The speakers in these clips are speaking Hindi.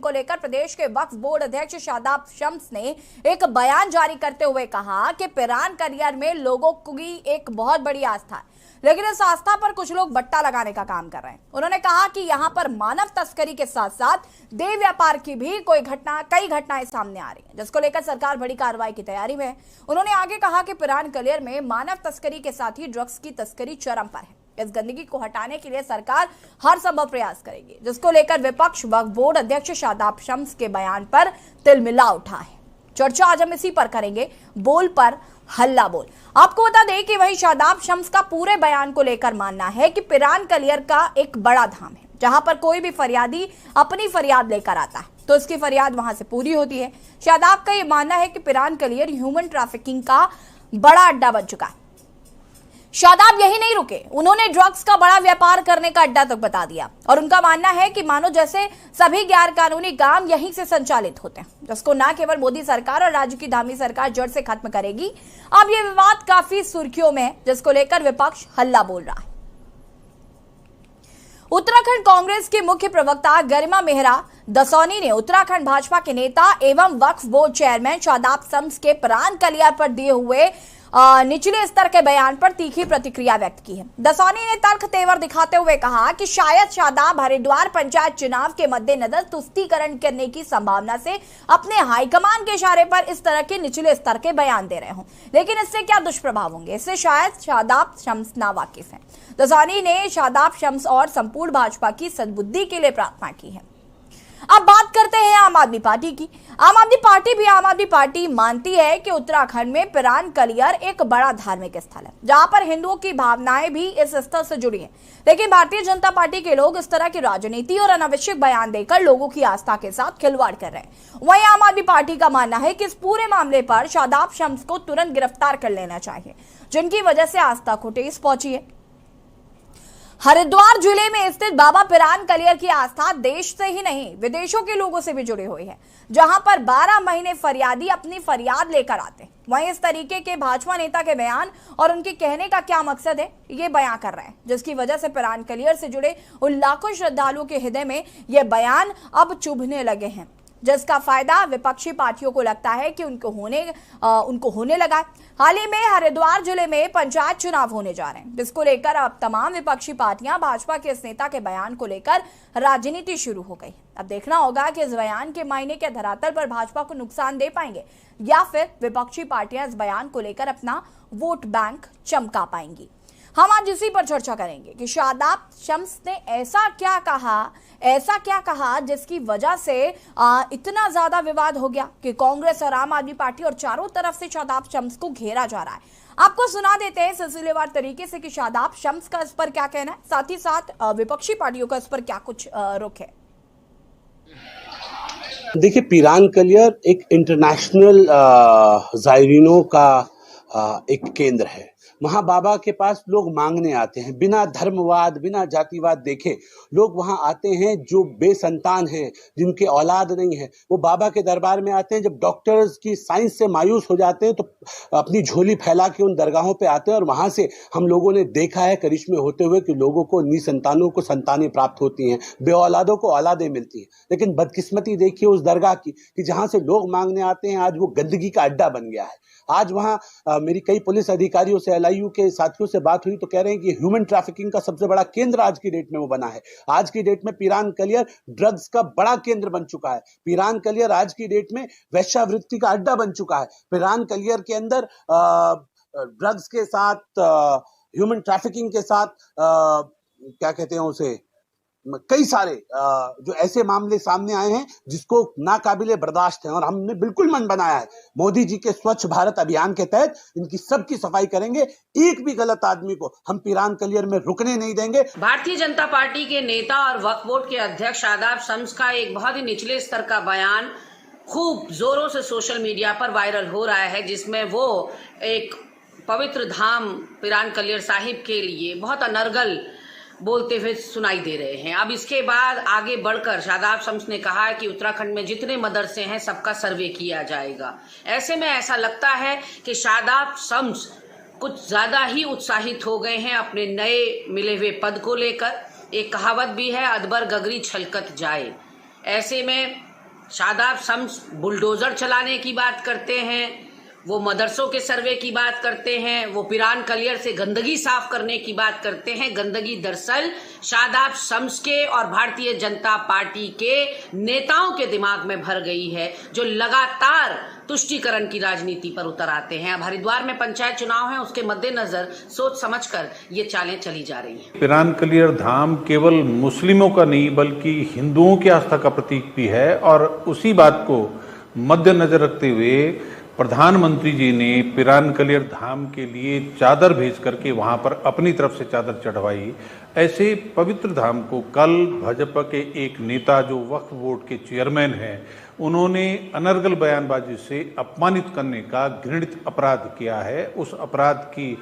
को लेकर प्रदेश के वक्फ बोर्ड अध्यक्ष शादाब शम्स ने एक बयान जारी करते हुए कहा कि पिरान करियर में लोगों की एक बहुत बड़ी आस्था है, लेकिन इस आस्था पर कुछ लोग बट्टा लगाने का काम कर रहे हैं। उन्होंने कहा कि यहां पर मानव तस्करी के साथ साथ देह व्यापार की भी कई घटनाएं सामने आ रही हैं, जिसको लेकर सरकार बड़ी कार्रवाई की तैयारी में है। उन्होंने आगे कहा कि पिरान कलियर में मानव तस्करी के साथ ही ड्रग्स की तस्करी चरम पर है। इस गंदगी को हटाने के लिए सरकार हर संभव प्रयास करेगी, जिसको लेकर विपक्ष वक्फ बोर्ड अध्यक्ष शादाब शम्स के बयान पर तिलमिला उठा है। चर्चा आज हम इसी पर करेंगे, बोल पर हल्ला बोल। आपको बता दें कि वही शादाब शम्स का पूरे बयान को लेकर मानना है कि पिरान कलियर का एक बड़ा धाम है, जहां पर कोई भी फरियादी अपनी फरियाद लेकर आता है तो उसकी फरियाद वहां से पूरी होती है। शादाब का यह मानना है कि पिरान कलियर ह्यूमन ट्रैफिकिंग का बड़ा अड्डा बन चुका है। शादाब यही नहीं रुके, उन्होंने ड्रग्स का बड़ा व्यापार करने का अड्डा तक बता दिया और उनका मानना है कि मानो जैसे सभी गैर कानूनी काम यहीं से संचालित होते हैं, जिसको न केवल मोदी सरकार और राज्य की धामी सरकार जड़ से खत्म करेगी। अब यह विवाद काफी सुर्खियों में है, जिसको लेकर विपक्ष हल्ला बोल रहा है। उत्तराखंड कांग्रेस के मुख्य प्रवक्ता गरिमा मेहरा दसौनी ने उत्तराखंड भाजपा के नेता एवं वक्फ बोर्ड चेयरमैन शादाब शम्स के पिरान कलियर पर दिए हुए निचले स्तर के बयान पर तीखी प्रतिक्रिया व्यक्त की है। दसौनी ने तर्क तेवर दिखाते हुए कहा कि शायद शादाब हरिद्वार पंचायत चुनाव के मद्देनजर तुष्टीकरण करने की संभावना से अपने हाईकमान के इशारे पर इस तरह के निचले स्तर के बयान दे रहे हों, लेकिन इससे क्या दुष्प्रभाव होंगे, इससे शायद शादाब शम्स नावाकिफ हैं। दसौनी ने शादाब शम्स और संपूर्ण भाजपा की सद्बुद्धि के लिए प्रार्थना की है। अब बात करते हैं आम आदमी पार्टी की। आम आदमी पार्टी मानती है कि उत्तराखंड में पिरान कलियर एक बड़ा धार्मिक स्थल है, जहां पर हिंदुओं की भावनाएं भी इस स्थल से जुड़ी हैं। लेकिन भारतीय जनता पार्टी के लोग इस तरह की राजनीति और अनावश्यक बयान देकर लोगों की आस्था के साथ खिलवाड़ कर रहे हैं। वहीं आम आदमी पार्टी का मानना है कि इस पूरे मामले पर शादाब शम्स को तुरंत गिरफ्तार कर लेना चाहिए, जिनकी वजह से आस्था को ठेस पहुंची है। हरिद्वार जिले में स्थित बाबा पिरान कलियर की आस्था देश से ही नहीं विदेशों के लोगों से भी जुड़ी हुई है, जहां पर 12 महीने फरियादी अपनी फरियाद लेकर आते हैं। वहीं इस तरीके के भाजपा नेता के बयान और उनके कहने का क्या मकसद है, ये बयां कर रहे हैं, जिसकी वजह से पिरान कलियर से जुड़े उन लाखों श्रद्धालुओं के हृदय में ये बयान अब चुभने लगे हैं, जिसका फायदा विपक्षी पार्टियों को लगता है कि उनको होने लगा है। हाल ही में हरिद्वार जिले में पंचायत चुनाव होने जा रहे हैं, जिसको लेकर अब तमाम विपक्षी पार्टियां भाजपा के इस नेता के बयान को लेकर राजनीति शुरू हो गई। अब देखना होगा कि इस बयान के मायने के धरातल पर भाजपा को नुकसान दे पाएंगे या फिर विपक्षी पार्टियां इस बयान को लेकर अपना वोट बैंक चमका पाएंगी। हम आज इसी पर चर्चा करेंगे कि शादाब शम्स ने ऐसा क्या कहा जिसकी वजह से इतना ज्यादा विवाद हो गया कि कांग्रेस और आम आदमी पार्टी और चारों तरफ से शादाब शम्स को घेरा जा रहा है। आपको सुना देते हैं सिलसिलेवार तरीके से कि शादाब शम्स का इस पर क्या कहना है, साथ ही साथ विपक्षी पार्टियों का इस पर क्या कुछ रुख है। देखिए, पिरान कलियर एक इंटरनेशनल जायरीनों का एक केंद्र है। वहाँ बाबा के पास लोग मांगने आते हैं, बिना धर्मवाद बिना जातिवाद देखे लोग वहाँ आते हैं। जो बेसंतान हैं, जिनके औलाद नहीं है, वो बाबा के दरबार में आते हैं। जब डॉक्टर्स की साइंस से मायूस हो जाते हैं तो अपनी झोली फैला के उन दरगाहों पे आते हैं और वहाँ से हम लोगों ने देखा है करिश्मे होते हुए कि लोगों को निसंतानों को संतानें प्राप्त होती हैं, बेऔलादों को औलादें मिलती हैं। लेकिन बदकिस्मती देखिए उस दरगाह की कि जहाँ से लोग मांगने आते हैं, आज वो गंदगी का अड्डा बन गया है। आज वहाँ मेरी कई पुलिस अधिकारियों से, LIU के साथियों से बात हुई तो कह रहे हैं कि ह्यूमन ट्रैफिकिंग का सबसे बड़ा केंद्र आज की डेट में वो बना है। आज की डेट में पिरान कलियर ड्रग्स का बड़ा केंद्र बन चुका है। पिरान कलियर आज की डेट में वेश्यावृत्ति का अड्डा बन चुका है। पिरान कलियर के अंदर ड्रग्स के साथ, ह्यूमन ट्रैफिकिंग के साथ क्या कहते हैं उसे, कई सारे जो ऐसे मामले सामने आए हैं जिसको नाकाबिले बर्दाश्त है और हमने बिल्कुल मन बनाया है। मोदी जी के स्वच्छ भारत अभियान के तहत इनकी सबकी सफाई करेंगे। एक भी गलत आदमी को हम पिरान कलियर में रुकने नहीं देंगे। भारतीय जनता पार्टी के नेता और वक्फ बोर्ड के अध्यक्ष शादाब शम्स का एक बहुत ही निचले स्तर का बयान खूब जोरों से सोशल मीडिया पर वायरल हो रहा है, जिसमें वो एक पवित्र धाम पिरान कलियर साहिब के लिए बहुत अनर्गल बोलते हुए सुनाई दे रहे हैं। अब इसके बाद आगे बढ़कर शादाब शम्स ने कहा है कि उत्तराखंड में जितने मदरसे हैं सबका सर्वे किया जाएगा। ऐसे में ऐसा लगता है कि शादाब शम्स कुछ ज्यादा ही उत्साहित हो गए हैं अपने नए मिले हुए पद को लेकर। एक कहावत भी है, अदबर गगरी छलकत जाए। ऐसे में शादाब शम्स बुलडोजर चलाने की बात करते हैं, वो मदरसों के सर्वे की बात करते हैं, वो पिरान कलियर से गंदगी साफ करने की बात करते हैं। गंदगी दरअसल शादाब शम्स के और भारतीय जनता पार्टी के नेताओं के दिमाग में भर गई है, जो लगातार तुष्टीकरण की राजनीति पर उतर आते हैं। अब हरिद्वार में पंचायत चुनाव है, उसके मद्देनजर सोच समझकर ये चालें चली जा रही हैं। पिरान कलियर धाम केवल मुस्लिमों का नहीं बल्कि हिंदुओं की आस्था का प्रतीक भी है, और उसी बात को मद्देनजर रखते हुए प्रधानमंत्री जी ने पिरान कलियर धाम के लिए चादर भेज करके वहां पर अपनी तरफ से चादर चढ़वाई। ऐसे पवित्र धाम को कल भाजपा के एक नेता जो वक्फ बोर्ड के चेयरमैन हैं, उन्होंने अनर्गल बयानबाजी से अपमानित करने का घृणित अपराध किया है। उस अपराध की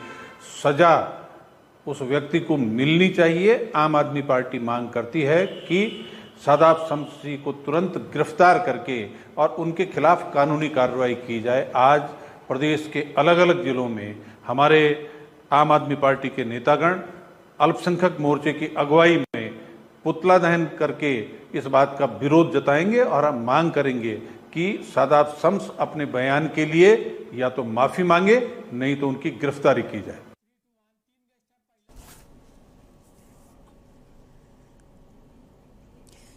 सजा उस व्यक्ति को मिलनी चाहिए। आम आदमी पार्टी मांग करती है कि शादाब शम्स जी को तुरंत गिरफ्तार करके और उनके खिलाफ कानूनी कार्रवाई की जाए। आज प्रदेश के अलग अलग जिलों में हमारे आम आदमी पार्टी के नेतागण अल्पसंख्यक मोर्चे की अगुवाई में पुतला दहन करके इस बात का विरोध जताएंगे और हम मांग करेंगे कि शादाब शम्स अपने बयान के लिए या तो माफी मांगे, नहीं तो उनकी गिरफ्तारी की जाए।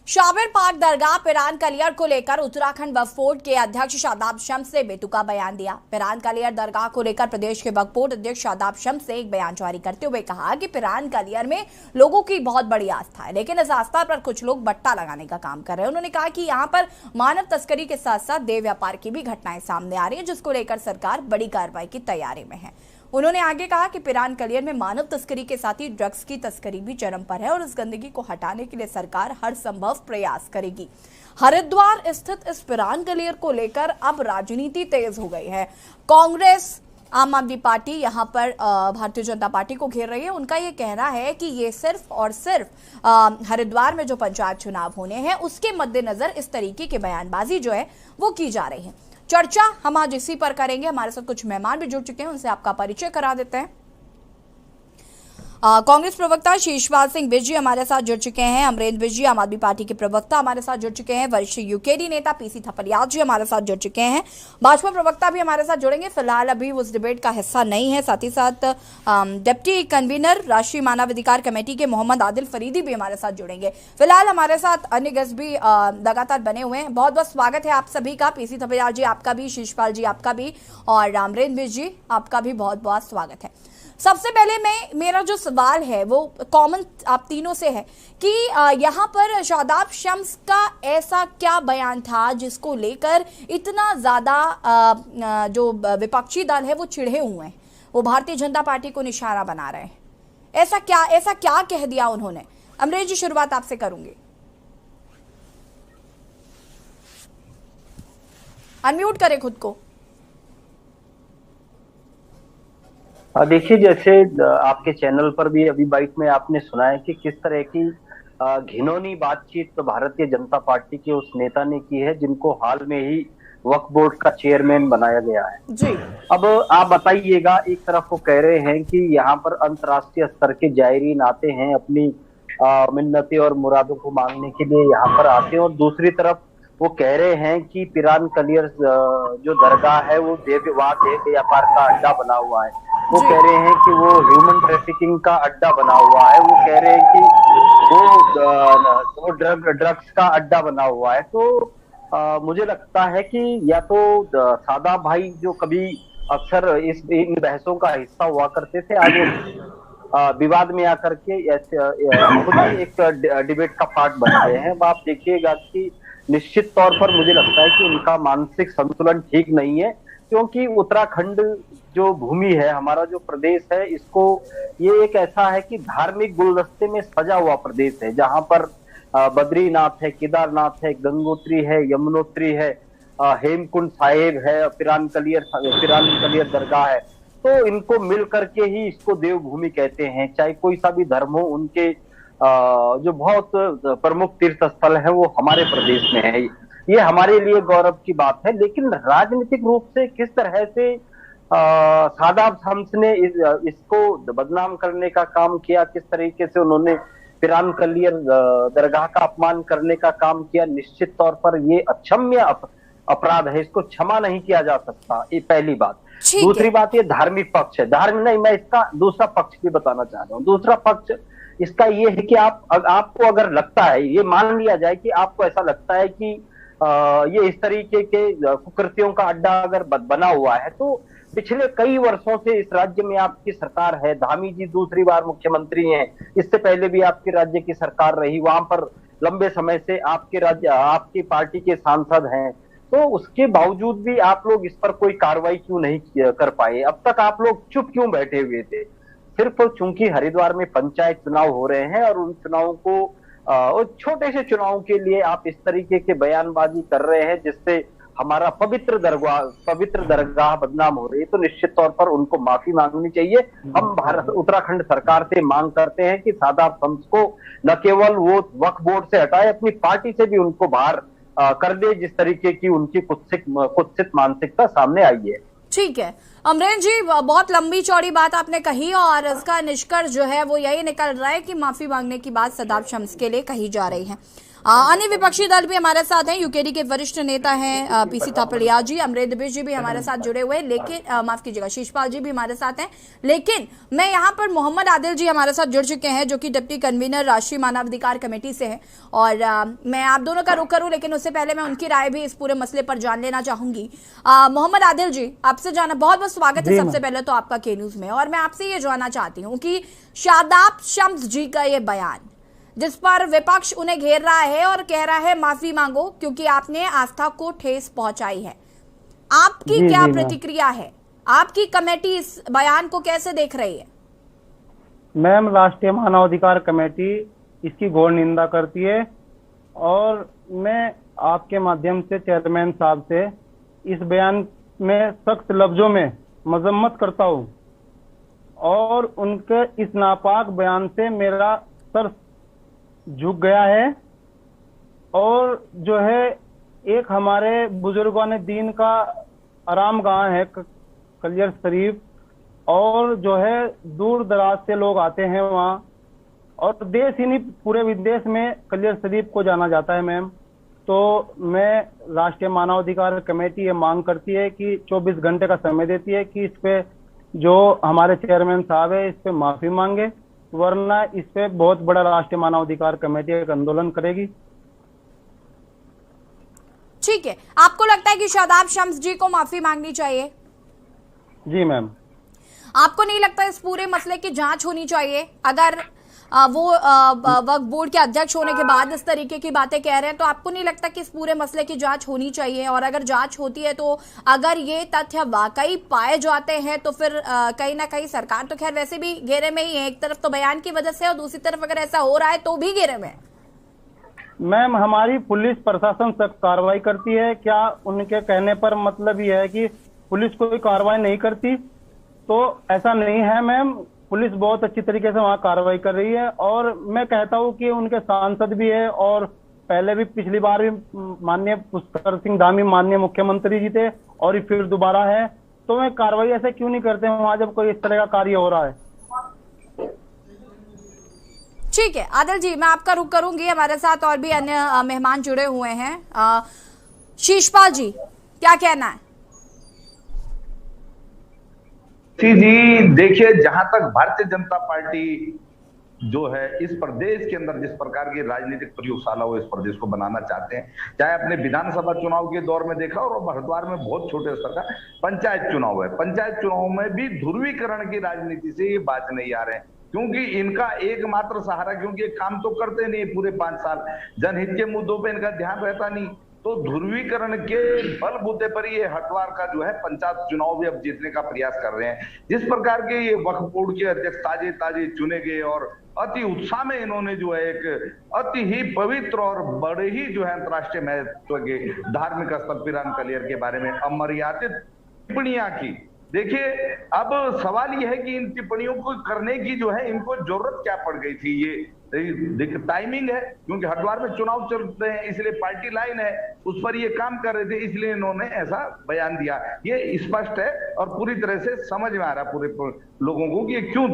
शाबिर पाक दरगाह पिरान कलियर को लेकर उत्तराखंड वक्फ बोर्ड के अध्यक्ष शादाब शम्स ने बेतुका बयान दिया। पिरान कलियर दरगाह को लेकर प्रदेश के वक्फ बोर्ड अध्यक्ष शादाब शम्स ने एक बयान जारी करते हुए कहा कि पिरान कलियर में लोगों की बहुत बड़ी आस्था है, लेकिन इस आस्था पर कुछ लोग बट्टा लगाने का काम कर रहे हैं। उन्होंने कहा कि यहाँ पर मानव तस्करी के साथ साथ देह व्यापार की भी घटनाएं सामने आ रही है, जिसको लेकर सरकार बड़ी कार्रवाई की तैयारी में है। उन्होंने आगे कहा कि पिरान कलियर में मानव तस्करी के साथ ही ड्रग्स की तस्करी भी चरम पर है और इस गंदगी को हटाने के लिए सरकार हर संभव प्रयास करेगी। हरिद्वार स्थित इस पिरान कलियर को लेकर अब राजनीति तेज हो गई है। कांग्रेस, आम आदमी पार्टी यहां पर भारतीय जनता पार्टी को घेर रही है। उनका ये कहना है कि ये सिर्फ और सिर्फ हरिद्वार में जो पंचायत चुनाव होने हैं उसके मद्देनजर इस तरीके की बयानबाजी जो है वो की जा रही है। चर्चा हम आज इसी पर करेंगे। हमारे साथ कुछ मेहमान भी जुड़ चुके हैं, उनसे आपका परिचय करा देते हैं। कांग्रेस प्रवक्ता शीशपाल सिंह बिज जी हमारे साथ जुड़ चुके हैं। अमरेंद्र बिज जी आम आदमी पार्टी के प्रवक्ता हमारे साथ जुड़ चुके हैं। वरिष्ठ यूकेडी नेता पीसी थपलियाल जी हमारे साथ जुड़ चुके हैं। भाजपा प्रवक्ता भी हमारे साथ जुड़ेंगे, फिलहाल अभी उस डिबेट का हिस्सा नहीं है। साथ ही साथ डिप्टी कन्वीनर राष्ट्रीय मानवाधिकार कमेटी के मोहम्मद आदिल फरीदी भी हमारे साथ जुड़ेंगे। फिलहाल हमारे साथ अन्य गेस्ट भी लगातार बने हुए हैं। बहुत बहुत स्वागत है आप सभी का। पीसी थपलियाल जी आपका भी, शीशपाल जी आपका भी, और अमरेंद्र बिज जी आपका भी बहुत बहुत स्वागत है। सबसे पहले मेरा जो सवाल है वो कॉमन आप तीनों से है कि यहाँ पर शादाब शम्स का ऐसा क्या बयान था जिसको लेकर इतना ज़्यादा जो विपक्षी दल है वो चिढ़े हुए हैं, वो भारतीय जनता पार्टी को निशाना बना रहे हैं। ऐसा क्या कह दिया उन्होंने? अमरेश जी, शुरुआत आपसे करूंगी। अनम्यूट करें खुद को। देखिए, जैसे आपके चैनल पर भी अभी बाइट में आपने सुना है कि किस तरह की घिनौनी बातचीत तो भारतीय जनता पार्टी के उस नेता ने की है जिनको हाल में ही वक्फ बोर्ड का चेयरमैन बनाया गया है जी। अब आप बताइएगा, एक तरफ वो कह रहे हैं कि यहाँ पर अंतर्राष्ट्रीय स्तर के जायरीन आते हैं, अपनी मिन्नतें और मुरादों को मांगने के लिए यहाँ पर आते हैं, और दूसरी तरफ वो कह रहे हैं कि पिरान कलियर जो दरगाह है वो देह व्यापार का अड्डा बना हुआ है। वो कह रहे हैं कि वो ह्यूमन ट्रैफिकिंग का अड्डा बना हुआ है। वो कह रहे हैं कि वो ड्रग्स का अड्डा बना हुआ है। तो मुझे लगता है कि या तो शादाब भाई जो कभी अक्सर इन बहसों का हिस्सा हुआ करते थे, आज विवाद में आकर के खुद ही एक डिबेट का पार्ट बन गए हैं। आप देखिएगा कि निश्चित तौर पर मुझे लगता है कि उनका मानसिक संतुलन ठीक नहीं है, क्योंकि उत्तराखंड जो भूमि है, हमारा जो प्रदेश है, इसको ये एक ऐसा है कि धार्मिक गुलदस्ते में सजा हुआ प्रदेश है, जहां पर बद्रीनाथ है, केदारनाथ है, गंगोत्री है, यमुनोत्री है, हेमकुंड साहेब है, पिरान कलियर दरगाह है। तो इनको मिल करके ही इसको देवभूमि कहते हैं। चाहे कोई सा भी धर्म हो, उनके जो बहुत प्रमुख तीर्थ स्थल है वो हमारे प्रदेश में है। ये हमारे लिए गौरव की बात है। लेकिन राजनीतिक रूप से किस तरह से शादाब शम्स ने इसको बदनाम करने का काम किया, किस तरीके से उन्होंने पिरान कलियर दरगाह का अपमान करने का काम किया, निश्चित तौर पर ये अक्षम्य अपराध है, इसको क्षमा नहीं किया जा सकता। ये पहली बात। दूसरी बात, ये धार्मिक पक्ष है। धार्मिक नहीं, मैं इसका दूसरा पक्ष भी बताना चाह रहा हूँ। दूसरा पक्ष इसका ये है कि आपको अगर लगता है, ये मान लिया जाए कि आपको ऐसा लगता है कि ये इस तरीके के कुकृत्यों का अड्डा अगर बना हुआ है, तो पिछले कई वर्षों से इस राज्य में आपकी सरकार है, धामी जी दूसरी बार मुख्यमंत्री हैं, इससे पहले भी आपके राज्य की सरकार रही, वहां पर लंबे समय से आपकी पार्टी के सांसद हैं, तो उसके बावजूद भी आप लोग इस पर कोई कार्रवाई क्यों नहीं कर पाए? अब तक आप लोग चुप क्यों बैठे हुए थे? सिर्फ चूंकि हरिद्वार में पंचायत चुनाव हो रहे हैं और उन चुनावों को छोटे से चुनाव के लिए आप इस तरीके के बयानबाजी कर रहे हैं जिससे हमारा पवित्र दरगाह बदनाम हो रही है, तो निश्चित तौर पर उनको माफी मांगनी चाहिए। हम उत्तराखंड सरकार से मांग करते हैं कि शादाब शम्स को न केवल वो वक्फ बोर्ड से हटाए, अपनी पार्टी से भी उनको बाहर कर दे, जिस तरीके की उनकी कुत्सित मानसिकता सामने आई है। ठीक है अमरेंद्र जी, बहुत लंबी चौड़ी बात आपने कही और इसका निष्कर्ष जो है वो यही निकल रहा है कि माफी मांगने की बात शादाब शम्स के लिए कही जा रही है। अन्य विपक्षी दल भी हमारे साथ हैं, यूकेडी के वरिष्ठ नेता हैं पीसी थापड़िया जी, अमरेंद्र बिष्ट जी भी हमारे साथ जुड़े हुए हैं, लेकिन माफ कीजिएगा शीशपाल जी भी हमारे साथ हैं। लेकिन मैं यहाँ पर मोहम्मद आदिल जी हमारे साथ जुड़ चुके हैं, जो कि डिप्टी कन्वीनर राष्ट्रीय मानवाधिकार कमेटी से हैं, और मैं आप दोनों का रुख करूं, लेकिन उससे पहले मैं उनकी राय भी इस पूरे मसले पर जान लेना चाहूंगी। मोहम्मद आदिल जी, आपसे जाना बहुत बहुत स्वागत है सबसे पहले तो आपका के न्यूज में, और मैं आपसे ये जानना चाहती हूँ कि शादाब शम्स जी का ये बयान जिस पर विपक्ष उन्हें घेर रहा है और कह रहा है माफी मांगो क्योंकि आपने आस्था को ठेस पहुंचाई है, आपकी क्या प्रतिक्रिया है? आपकी कमेटी इस बयान को कैसे देख रही है? मैम, राष्ट्रीय मानवाधिकार कमेटी इसकी घोर निंदा करती है और मैं आपके माध्यम से चेयरमैन साहब से इस बयान में सख्त लफ्जों में मजम्मत करता हूं और उनके इस नापाक बयान से मेरा सर झुक गया है। और जो है, एक हमारे बुजुर्गों ने दीन का आराम गाह है कलियर शरीफ, और जो है दूर दराज से लोग आते हैं वहाँ, और देश ही नहीं पूरे विदेश में कलियर शरीफ को जाना जाता है मैम। तो मैं राष्ट्रीय मानवाधिकार कमेटी ये मांग करती है कि 24 घंटे का समय देती है कि इस पे जो हमारे चेयरमैन साहब है इस पे माफी मांगे, वरना इस पे बहुत बड़ा राष्ट्रीय मानवाधिकार कमेटी एक आंदोलन करेगी। ठीक है, आपको लगता है कि शादाब शम्स जी को माफी मांगनी चाहिए? जी मैम। आपको नहीं लगता इस पूरे मसले की जांच होनी चाहिए? अगर वो वक्फ बोर्ड के अध्यक्ष होने के बाद इस तरीके की बातें कह रहे हैं, तो आपको नहीं लगता कि इस पूरे मसले की जांच होनी चाहिए? और अगर जांच होती है तो अगर ये तथ्य वाकई पाए जाते हैं तो फिर कहीं ना कहीं सरकार तो खैर वैसे भी घेरे में ही है, एक तरफ तो बयान की वजह से और दूसरी तरफ अगर ऐसा हो रहा है तो भी घेरे में। मैम, हमारी पुलिस प्रशासन सख्त कार्रवाई करती है। क्या उनके कहने पर मतलब ये है कि पुलिस कोई कार्रवाई नहीं करती? तो ऐसा नहीं है मैम, पुलिस बहुत अच्छी तरीके से वहाँ कार्रवाई कर रही है। और मैं कहता हूँ कि उनके सांसद भी है, और पहले भी पिछली बार भी माननीय पुष्कर सिंह धामी माननीय मुख्यमंत्री जी थे, और फिर दोबारा है, तो वे कार्रवाई ऐसे क्यों नहीं करते वहाँ जब कोई इस तरह का कार्य हो रहा है? ठीक है आदिल जी, मैं आपका रुख करूंगी, हमारे साथ और भी अन्य मेहमान जुड़े हुए हैं। शीशपाल जी, क्या कहना है? जी देखिए, जहां तक भारतीय जनता पार्टी जो है इस प्रदेश के अंदर जिस प्रकार की राजनीतिक प्रयोगशाला वो इस प्रदेश को बनाना चाहते हैं, चाहे अपने विधानसभा चुनाव के दौर में देखा और हरिद्वार में बहुत छोटे स्तर का पंचायत चुनाव है, पंचायत चुनाव में भी ध्रुवीकरण की राजनीति से ये बात नहीं आ रहे हैं, क्योंकि इनका एकमात्र सहारा, क्योंकि ये काम तो करते नहीं पूरे 5 साल, जनहित के मुद्दों पे इनका ध्यान रहता नहीं, तो ध्रुवीकरण के बलबूते पर ये हरिद्वार का जो है पंचायत चुनाव भी अब जीतने का प्रयास कर रहे हैं। जिस प्रकार के ये वक्फ बोर्ड के अध्यक्ष ताजे चुने गए और अति उत्साह में इन्होंने जो है एक अति ही पवित्र और बड़े ही जो है अंतर्राष्ट्रीय महत्व के धार्मिक स्थल पिरान कलियर के बारे में अमर्यादित टिप्पणियां की। देखिए, अब सवाल यह है कि इन टिप्पणियों को करने की जो है इनको जरूरत क्या पड़ गई थी? ये देखिए टाइमिंग है, क्योंकि हरिद्वार में चुनाव चल रहे हैं, इसलिए पार्टी लाइन है, उस पर ये काम कर रहे थे, इसलिए इन्होंने ऐसा बयान दिया। ये स्पष्ट है और पूरी तरह से समझ में आ रहा पूरे लोगों को कि ये क्यों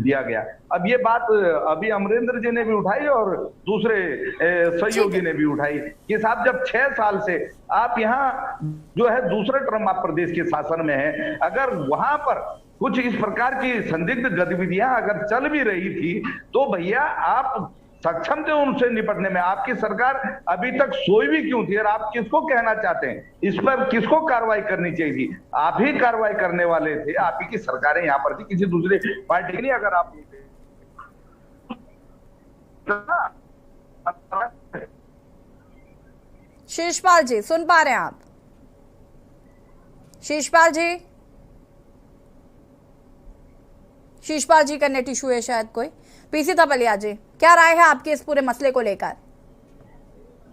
दिया गया। अब ये बात अभी अमरेंद्र जी ने भी उठाई और दूसरे सहयोगी ने भी उठाई कि साहब जब 6 साल से आप यहाँ जो है दूसरे टर्म आप प्रदेश के शासन में है, अगर वहां पर कुछ इस प्रकार की संदिग्ध गतिविधियां अगर चल भी रही थी तो भैया आप सक्षम थे उनसे निपटने में। आपकी सरकार अभी तक सोई भी क्यों थी और आप किसको कहना चाहते हैं, इस पर किसको कार्रवाई करनी चाहिए थी? आप ही कार्रवाई करने वाले थे, आप ही की सरकारें यहाँ पर थी, किसी दूसरे पार्टी की नहीं। अगर आप शीशपाल जी सुन पा रहे हैं आप? शीशपाल जी का नेट इशू है शायद कोई। पीसी तपलिया जी, क्या राय है आपके इस पूरे मसले को लेकर?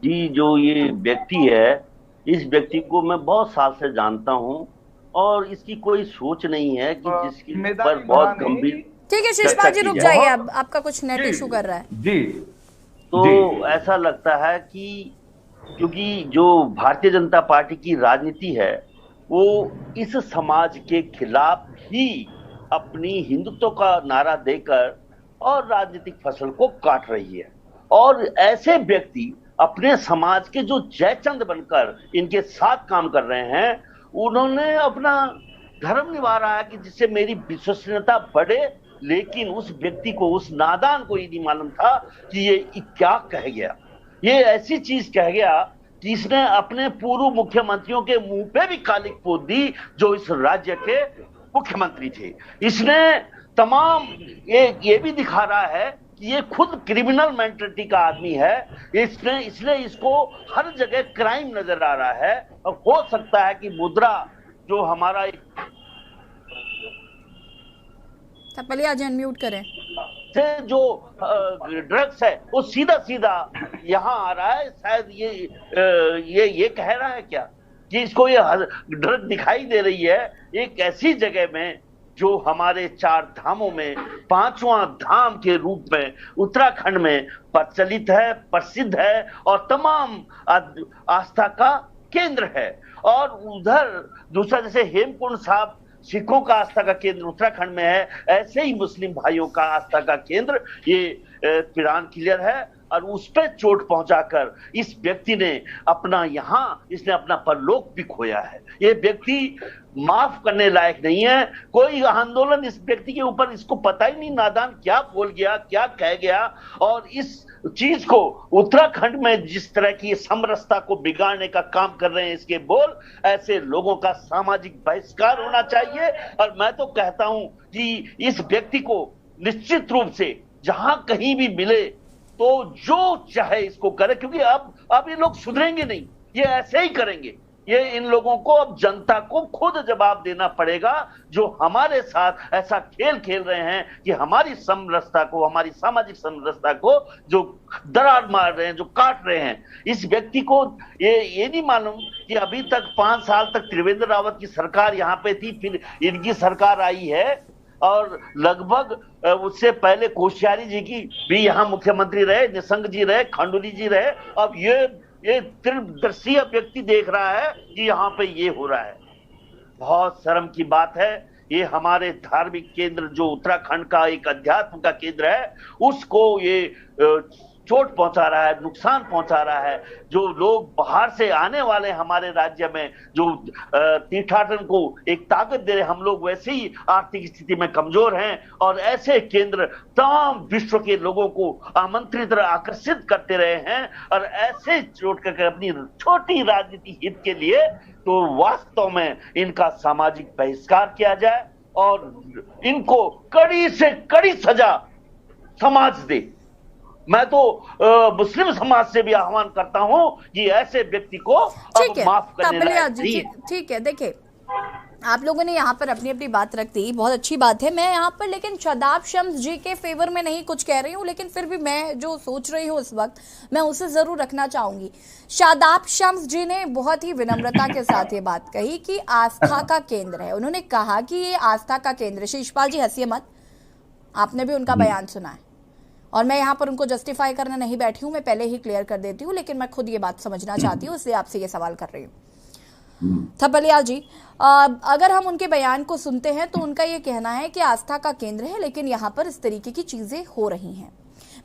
जी, जो ये व्यक्ति है, इस व्यक्ति को मैं बहुत साल से जानता हूं और इसकी कोई सोच नहीं है कि जिसकी पर बहुत गंभीर। ठीक है शीशपाल जी रुक जाइए, अब आपका कुछ नेट इशू कर रहा है जी। तो ऐसा लगता है कि क्योंकि जो भारतीय जनता पार्टी की राजनीति है वो इस समाज के खिलाफ ही अपनी हिंदुत्व का नारा देकर और राजनीतिक फसल को काट रही है। और ऐसे व्यक्ति अपने समाज के जो जयचंद बनकर इनके साथ काम कर रहे हैं, उन्होंने अपना धर्म निभा रहा है कि जिससे मेरी विश्वसनीयता बढ़े, लेकिन उस व्यक्ति को, उस नादान को ये नहीं मालूम था कि ये क्या कह गया। ये ऐसी चीज कह गया कि इसने अपने पूर्व मुख्यमंत्रियों के मुंह पे भी कालिक पोत दी जो इस राज्य के मुख्यमंत्री थे। इसने तमाम ये भी दिखा रहा है कि ये खुद क्रिमिनल मेंटालिटी का आदमी है। इसलिए इसको हर जगह क्राइम नजर आ रहा है। और हो सकता है कि मुद्रा जो हमारा तपलिया जी अनम्यूट करें, से जो ड्रग्स है वो सीधा यहाँ आ रहा है। शायद ये कह रहा है क्या कि इसको ये ड्रग दिखाई दे रही है एक ऐसी जगह में जो हमारे 4 धामों में 5वां धाम के रूप में उत्तराखंड में प्रचलित है, प्रसिद्ध है और तमाम आस्था का केंद्र है। और उधर दूसरा जैसे हेमकुंड साहब सिखों का आस्था का केंद्र उत्तराखंड में है, ऐसे ही मुस्लिम भाइयों का आस्था का केंद्र ये पिरान किलर है। और उस पर चोट पहुंचाकर इस व्यक्ति ने इसने अपना परलोक भी खोया है। ये व्यक्ति माफ करने लायक नहीं है। कोई आंदोलन इस व्यक्ति के ऊपर, इसको पता ही नहीं नादान क्या बोल गया, क्या कह गया। और इस चीज को उत्तराखंड में जिस तरह की समरसता को बिगाड़ने का काम कर रहे हैं इसके बोल, ऐसे लोगों का सामाजिक बहिष्कार होना चाहिए। और मैं तो कहता हूं कि इस व्यक्ति को निश्चित रूप से जहां कहीं भी मिले तो जो चाहे इसको करे, क्योंकि अब ये लोग सुधरेंगे नहीं, ये ऐसे ही करेंगे। ये इन लोगों को अब जनता को खुद जवाब देना पड़ेगा जो हमारे साथ ऐसा खेल खेल रहे हैं कि हमारी समरसता को, हमारी सामाजिक समरसता को जो दरार मार रहे हैं, जो काट रहे हैं। इस व्यक्ति को ये नहीं मालूम कि अभी तक 5 साल तक त्रिवेंद्र रावत की सरकार यहाँ पे थी, फिर इनकी सरकार आई है और लगभग उससे पहले कोश्यारी जी की भी यहाँ मुख्यमंत्री रहे, निशंक जी रहे, खंडूरी जी रहे। अब ये त्रिदर्शीय व्यक्ति देख रहा है कि यहाँ पे ये हो रहा है। बहुत शर्म की बात है। ये हमारे धार्मिक केंद्र जो उत्तराखंड का एक अध्यात्म का केंद्र है, उसको ये चोट पहुंचा रहा है, नुकसान पहुंचा रहा है। जो लोग बाहर से आने वाले हमारे राज्य में जो तीर्थाटन को एक ताकत दे रहे, हम लोग वैसे ही आर्थिक स्थिति में कमजोर हैं और ऐसे केंद्र तमाम विश्व के लोगों को आमंत्रित आकर्षित करते रहे हैं। और ऐसे चोट करके अपनी छोटी राजनीति हित के लिए तो वास्तव में इनका सामाजिक बहिष्कार किया जाए और इनको कड़ी से कड़ी सजा समाज दे। मैं तो मुस्लिम समाज से भी आह्वान करता हूं कि ऐसे व्यक्ति को अब माफ करने चाहिए। ठीक है, देखिए आप लोगों ने यहाँ पर अपनी अपनी बात रख दी, बहुत अच्छी बात है। मैं यहाँ पर लेकिन शादाब शम्स जी के फेवर में नहीं कुछ कह रही हूँ, लेकिन फिर भी मैं जो सोच रही हूँ इस वक्त मैं उसे जरूर रखना चाहूंगी। शादाब शम्स जी ने बहुत ही विनम्रता के साथ ये बात कही कि आस्था का केंद्र है। उन्होंने कहा कि ये आस्था का केंद्र है। शिशपाल जी हंसिए मत, आपने भी उनका बयान सुना है। और मैं यहाँ पर उनको जस्टिफाई करने नहीं बैठी हूँ, मैं पहले ही क्लियर कर देती हूँ, लेकिन मैं खुद ये बात समझना चाहती हूँ, इसलिए आपसे ये सवाल कर रही हूँ। थपलियाल जी, अगर हम उनके बयान को सुनते हैं तो उनका ये कहना है कि आस्था का केंद्र है, लेकिन यहाँ पर इस तरीके की चीजें हो रही हैं।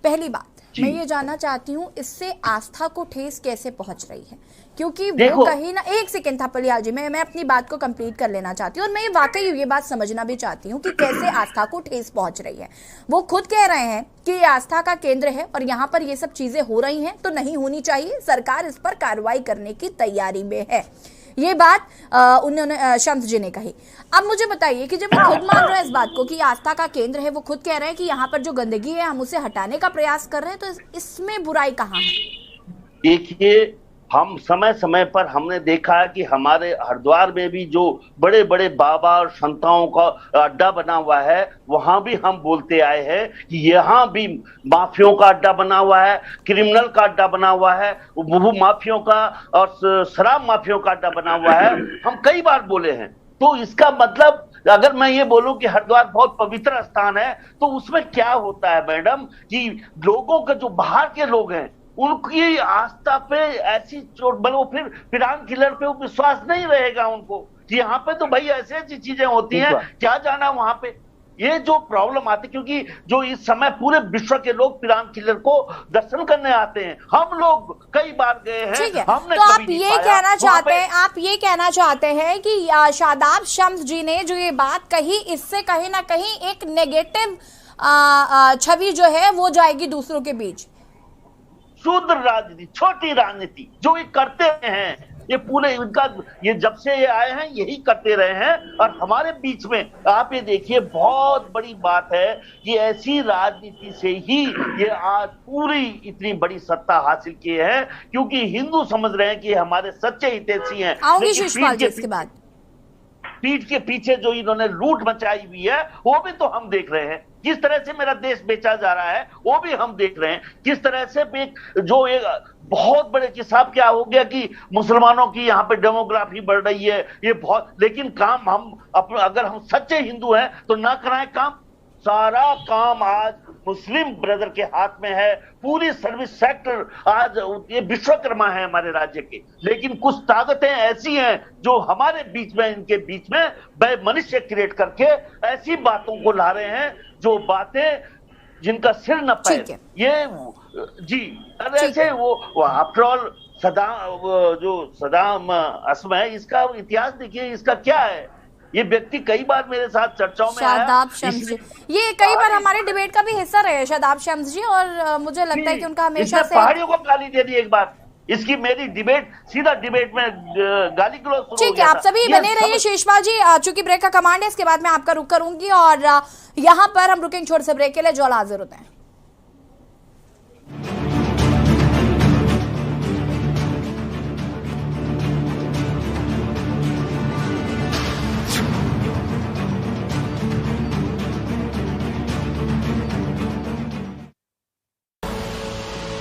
पहली बात मैं ये जानना चाहती हूँ, इससे आस्था को ठेस कैसे पहुंच रही है? क्योंकि वो कहीं ना, एक सेकेंड थपलियाल जी, मैं अपनी बात को कंप्लीट कर लेना चाहती हूँ और मैं वाकई ये बात समझना भी चाहती हूँ कि कैसे आस्था को ठेस पहुंच रही है। वो खुद कह रहे हैं कि ये आस्था का केंद्र है और यहाँ पर ये सब चीजें हो रही हैं तो नहीं होनी चाहिए, सरकार इस पर कार्रवाई करने की तैयारी में है। ये बात उन्होंने शम्स जी ने कही। अब मुझे बताइए कि जब वो खुद मान रहे हैं इस बात को कि आस्था का केंद्र है, वो खुद कह रहे हैं कि यहाँ पर जो गंदगी है हम उसे हटाने का प्रयास कर रहे हैं, तो इसमें बुराई कहाँ है? देखिए, हम समय समय पर हमने देखा है कि हमारे हरिद्वार में भी जो बड़े बड़े बाबा और संताओं का अड्डा बना हुआ है, वहां भी हम बोलते आए हैं कि यहाँ भी माफियों का अड्डा बना हुआ है, क्रिमिनल का अड्डा बना हुआ है, वो माफियों का और शराब माफियों का अड्डा बना हुआ है। हम कई बार बोले हैं। तो इसका मतलब, अगर मैं ये बोलूं कि हरिद्वार बहुत पवित्र स्थान है, तो उसमें क्या होता है मैडम कि लोगों के जो बाहर के लोग हैं उनकी आस्था पे ऐसी चोट, वो फिर पिरान किलर पे वो विश्वास नहीं रहेगा उनको कि यहाँ पे तो भाई ऐसी ऐसी चीजें होती हैं, क्या जाना वहां पे। ये जो प्रॉब्लम आती, क्योंकि जो इस समय पूरे विश्व के लोग पिरान किलर को दर्शन करने आते हैं, हम लोग कई बार गए हैं। ठीक है, हमने तो आप ये कहना चाहते हैं, आप ये कहना चाहते हैं कि शादाब शम्स जी ने जो ये बात कही, इससे कहीं ना कहीं एक नेगेटिव छवि जो है वो जाएगी दूसरों के बीच। शुद्ध राजनीति, छोटी राजनीति जो ये करते हैं, ये पूरे इनका, ये जब से ये आए हैं यही करते रहे हैं। और हमारे बीच में आप ये देखिए, बहुत बड़ी बात है कि ऐसी राजनीति से ही ये आज पूरी इतनी बड़ी सत्ता हासिल की है, क्योंकि हिंदू समझ रहे हैं कि हमारे सच्चे हितैषी हैं। आऊंगी शिषपाल जी इसके बाद। पीठ के पीछे जो इन्होंने लूट मचाई हुई है वो भी तो हम देख रहे हैं। किस तरह से मेरा देश बेचा जा रहा है वो भी हम देख रहे हैं। किस तरह से जो एक बहुत बड़े हिसाब क्या हो गया कि मुसलमानों की यहाँ पे डेमोग्राफी बढ़ रही है, ये बहुत, लेकिन काम हम अगर हम सच्चे हिंदू हैं तो ना कराएं काम। सारा काम आज मुस्लिम ब्रदर के हाथ में है। पूरी सर्विस सेक्टर आज ये विश्वकर्मा है हमारे राज्य के। लेकिन कुछ ताकतें ऐसी हैं जो हमारे बीच में, इनके बीच में मनुष्य क्रिएट करके ऐसी बातों को ला रहे हैं जो बातें जिनका सिर न पैर। ये जी, ऐसे वो आफ्टर ऑल सदाम असम है, इसका इतिहास देखिए, इसका क्या है। ये व्यक्ति कई बार मेरे साथ चर्चाओं में शादाब शम्स जी, ये कई बार हमारे डिबेट का भी हिस्सा रहे शादाब शम्स जी, और मुझे लगता है कि उनका हमेशा से पहाड़ियों को गाली दे दी एक बार। इसकी मेरी डिबेट सीधा डिबेट में गाली गलौज शुरू हो गया। ठीक है, आप सभी बने रहिए शिषपाल जी, चूंकि ब्रेक का कमांड है, इसके बाद मैं आपका रुख करूंगी और यहाँ पर हम रुकेंगे छोटे से ब्रेक के लिए। जो हाजिर होते हैं।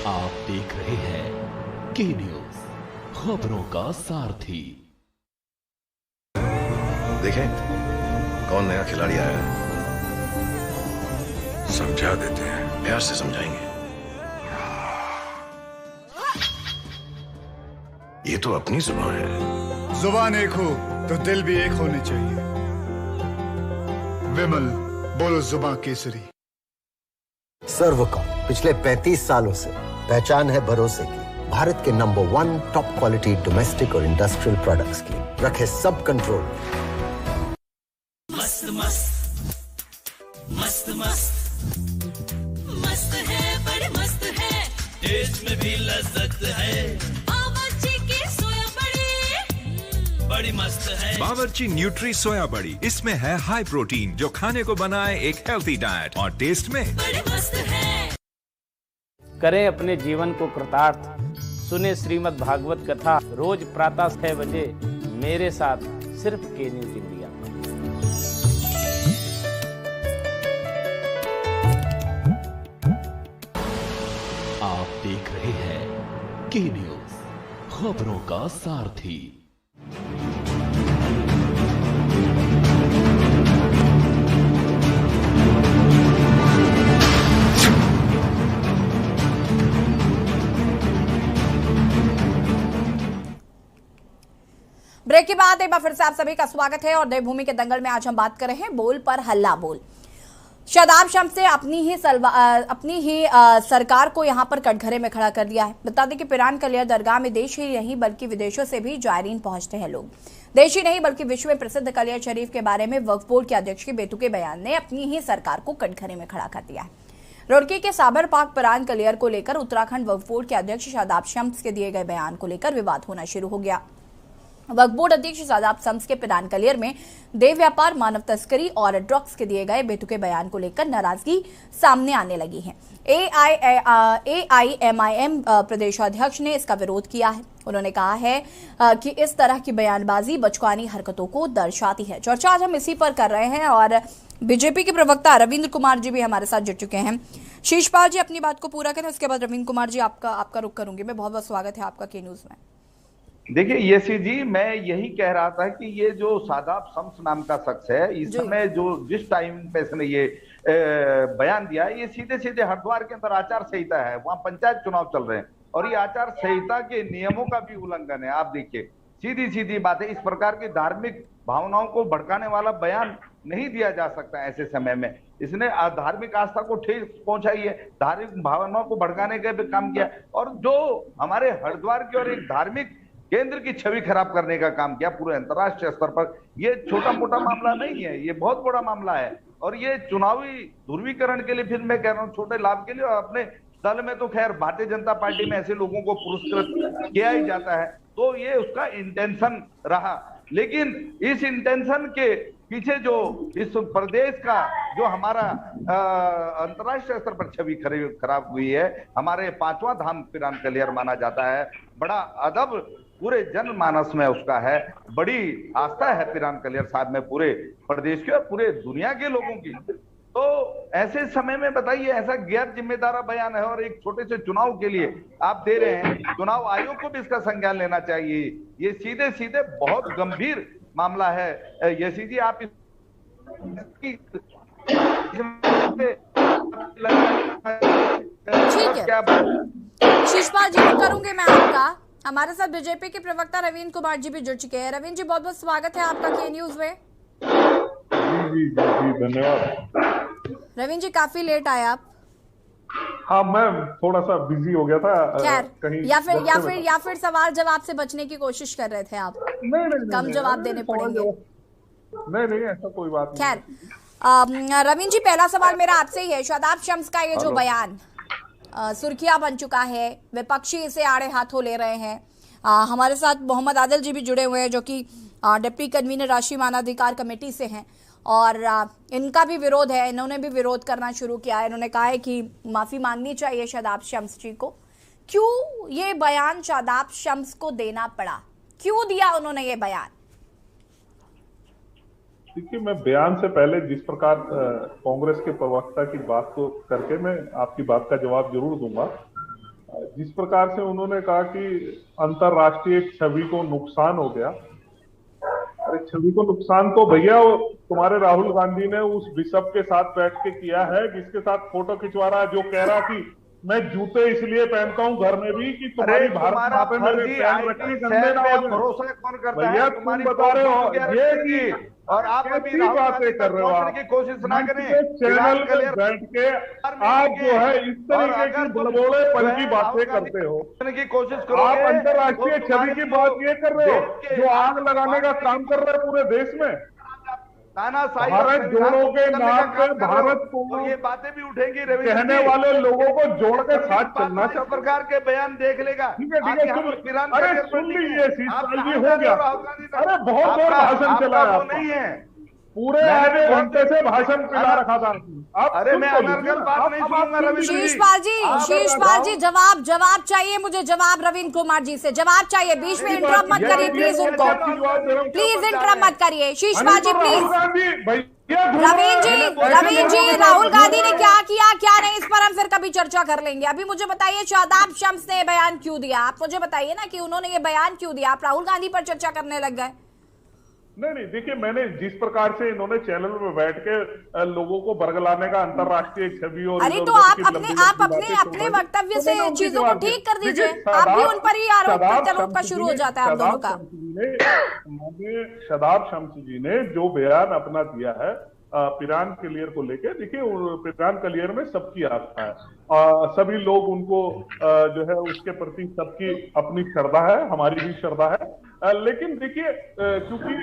आप देख रहे हैं के न्यूज, खबरों का सारथी। देखें कौन नया खिलाड़ी आया है, समझा देते हैं, प्यार से समझाएंगे। ये तो अपनी जुबान है। जुबान एक हो तो दिल भी एक होने चाहिए। विमल, बोलो जुबान केसरी। सर्वकॉम पिछले 35 सालों से पहचान है भरोसे की, भारत के नंबर 1 टॉप क्वालिटी डोमेस्टिक और इंडस्ट्रियल प्रोडक्ट्स की। रखे सब कंट्रोल। मस्त मस्त मस्त मस्त मस्त है, बड़े मस्त है, टेस्ट में भी लज्जत है। बावर्ची की सोया बड़ी बड़ी मस्त है। बावर्ची न्यूट्री सोया बड़ी, इसमें है हाई प्रोटीन जो खाने को बनाए एक हेल्थी डाइट, और टेस्ट में बड़ी मस्त है। करें अपने जीवन को कृतार्थ, सुने श्रीमद् भागवत कथा रोज प्रातः 6 बजे मेरे साथ सिर्फ के न्यूज इंडिया। आप देख रहे हैं के न्यूज, खबरों का सारथी। ब्रेक के बाद एक बार फिर से आप सभी का स्वागत है और देवभूमि के दंगल में आज हम बात कर रहे हैं बोल पर हल्ला बोल। शादाब शम्स ने अपनी ही सरकार को यहां पर कटघरे में खड़ा कर दिया है। बता दें कि पिरान कलियर दरगाह में देश ही नहीं बल्कि विदेशों से भी जायरीन पहुंचते हैं लोग। देश ही नहीं बल्कि विश्व में प्रसिद्ध कलियर शरीफ के बारे में वक्फ बोर्ड के अध्यक्ष के बेतुके बयान ने अपनी ही सरकार को कटघरे में खड़ा कर दिया है। रुड़की के साबर पाक पिरान कलियर को लेकर उत्तराखंड वक्फ बोर्ड के अध्यक्ष शादाब शम्स के दिए गए बयान को लेकर विवाद होना शुरू हो गया। वक्फ बोर्ड अध्यक्ष शादाब शम्स के पिरान कलियर में देह व्यापार, मानव तस्करी और ड्रग्स के दिए गए बेतुके बयान को लेकर नाराजगी सामने आने लगी है। AIMIM प्रदेशाध्यक्ष ने इसका विरोध किया है। उन्होंने कहा है कि इस तरह की बयानबाजी बचकानी हरकतों को दर्शाती है। चर्चा आज हम इसी पर कर रहे हैं और बीजेपी के प्रवक्ता रविंद्र कुमार जी भी हमारे साथ जुड़ चुके हैं। शीशपाल जी अपनी बात को पूरा करें, उसके बाद रविंद्र कुमार जी आपका रुख करूंगी। मैं बहुत बहुत स्वागत है आपका के न्यूज में। देखिए येसी जी, मैं यही कह रहा था कि ये जो शादाब शम्स नाम का शख्स है, इस समय जिस टाइम पे इसने ये बयान दिया, ये सीधे सीधे हरिद्वार के अंदर आचार संहिता है, वहां पंचायत चुनाव चल रहे हैं और ये आचार संहिता के नियमों का भी उल्लंघन है। आप देखिए, सीधी सीधी बात है। इस प्रकार की धार्मिक भावनाओं को भड़काने वाला बयान नहीं दिया जा सकता ऐसे समय में। इसने धार्मिक आस्था को ठेस पहुंचाई है, धार्मिक भावनाओं को भड़काने का भी काम किया और जो हमारे हरिद्वार की और एक धार्मिक केंद्र की छवि खराब करने का काम किया पूरे अंतर्राष्ट्रीय स्तर पर। ये छोटा मोटा मामला नहीं है, ये बहुत बड़ा मामला है और ये चुनावी ध्रुवीकरण के लिए, फिर मैं कह रहा हूँ छोटे लाभ के लिए, और अपने दल में तो खैर भारतीय जनता पार्टी में ऐसे लोगों को पुरस्कृत किया ही जाता है, तो ये उसका इंटेंशन रहा। लेकिन इस इंटेंशन के पीछे जो इस प्रदेश का जो हमारा अंतर्राष्ट्रीय स्तर पर छवि खराब हुई है, हमारे पांचवा धाम पिरान कलियर माना जाता है, बड़ा अदब पूरे जनमानस में उसका है, बड़ी आस्था है पिरान कलियर साहब में पूरे प्रदेश की और पूरे दुनिया के लोगों की। तो ऐसे समय में बताइए, ऐसा गैर जिम्मेदार बयान है और एक छोटे से चुनाव के लिए आप दे रहे हैं। चुनाव आयोग को भी इसका संज्ञान लेना चाहिए। ये सीधे सीधे बहुत गंभीर मामला है। यशी जी, आप शीशपाल जी करूंगे मैं आपका। हमारे साथ बीजेपी के प्रवक्ता रविंद्र कुमार जी भी जुड़ चुके हैं। रविंद्र जी, बहुत बहुत स्वागत है आपका के न्यूज में। जी धन्यवाद। रविंद्र जी, काफी लेट आए आप। हाँ, मैं थोड़ा सा बिजी हो गया था कहीं, या फिर सवाल जवाब से बचने की कोशिश कर रहे थे आप? नहीं, कम जवाब देने पड़ेंगे। नहीं, ऐसा कोई बात नहीं। खैर रविंद्र जी, पहला सवाल मेरा आपसे ही है। शादाब शम्स का ये जो बयान सुर्खियां बन चुका है, विपक्षी इसे आड़े हाथों ले रहे हैं। हमारे साथ मोहम्मद आदिल जी भी जुड़े हुए हैं जो कि डिप्टी कन्वीनर राष्ट्रीय मानवाधिकार कमेटी से हैं और इनका भी विरोध है, इन्होंने भी विरोध करना शुरू किया है। इन्होंने कहा है कि माफी मांगनी चाहिए शादाब शम्स जी को। क्यों ये बयान शादाब शम्स को देना पड़ा? क्यों दिया उन्होंने ये बयान? देखिए, मैं बयान से पहले जिस प्रकार कांग्रेस के प्रवक्ता की बात को करके मैं आपकी बात का जवाब जरूर दूंगा। जिस प्रकार से उन्होंने कहा कि अंतरराष्ट्रीय छवि को नुकसान हो गया, अरे छवि को नुकसान तो भैया तुम्हारे राहुल गांधी ने उस बिशप के साथ बैठ के किया है जिसके साथ फोटो खिंचवा रहा है, जो कह रहा कि मैं जूते इसलिए पहनता हूँ घर में भी कि तुम्हारी भारत माँ पे मेरे पैर रखने गंदे ना हो जाए। भरोसा कौन करता भैया, है? तुम बता रहे हो ये कि और आप भी बातें कर रहे हो, आप की कोशिश ना करें। चैनल पे बैठ के आप जो है इस तरीके की बड़बोलेपन की बातें करते हो की कोशिश करो। आप अंतर्राष्ट्रीय छवि की बात ये कर रहे हो जो आग लगाने का काम कर रहे हैं पूरे देश में। भारत जोड़ो के नाम पे भारत को ये बातें भी उठेंगी। कहने वाले लोगों को जोड़ के साथ चलना चाहिए। प्रकार के बयान देख लेगा। ठीक है, अरे सुन लीजिए शीशपाल जी, हो गया। अरे बहुत बड़ा भाषण चला है, नहीं है पूरे आधे घंटे से भाषण पिला रखा था। अरे मैं अनर्गल बात नहीं सुनूंगा। शीशपाल जी जवाब चाहिए मुझे, जवाब रविंद्र कुमार जी से जवाब चाहिए। बीच में इंटरप्ट मत करिए प्लीज, उनको प्लीज इंटरप्ट मत करिए। शीशपाल जी प्लीज। रविंद्र जी, राहुल गांधी ने क्या किया क्या नहीं, इस पर हम फिर कभी चर्चा कर लेंगे। अभी मुझे बताइए शादाब शम्स ने बयान क्यों दिया? आप मुझे बताइए ना कि उन्होंने ये बयान क्यों दिया। आप राहुल गांधी पर चर्चा करने लग गए। नहीं, देखिए, मैंने जिस प्रकार से इन्होंने चैनल में बैठ के लोगों को बरगलाने का अंतरराष्ट्रीय छवि और अरे तो आप अपने वक्तव्य से चीजों को ठीक कर दीजिए। आप भी उन पर ही आरोप प्रत्यारोप का शुरू हो जाता है आप दोनों का। शादाब शम्स जी ने जो बयान अपना दिया है पिरान क्लियर को लेके, देखिए पिरान क्लियर में सबकी आस्था है, सभी लोग उनको जो है उसके प्रति सबकी अपनी श्रद्धा है, हमारी भी श्रद्धा है। लेकिन देखिए, क्योंकि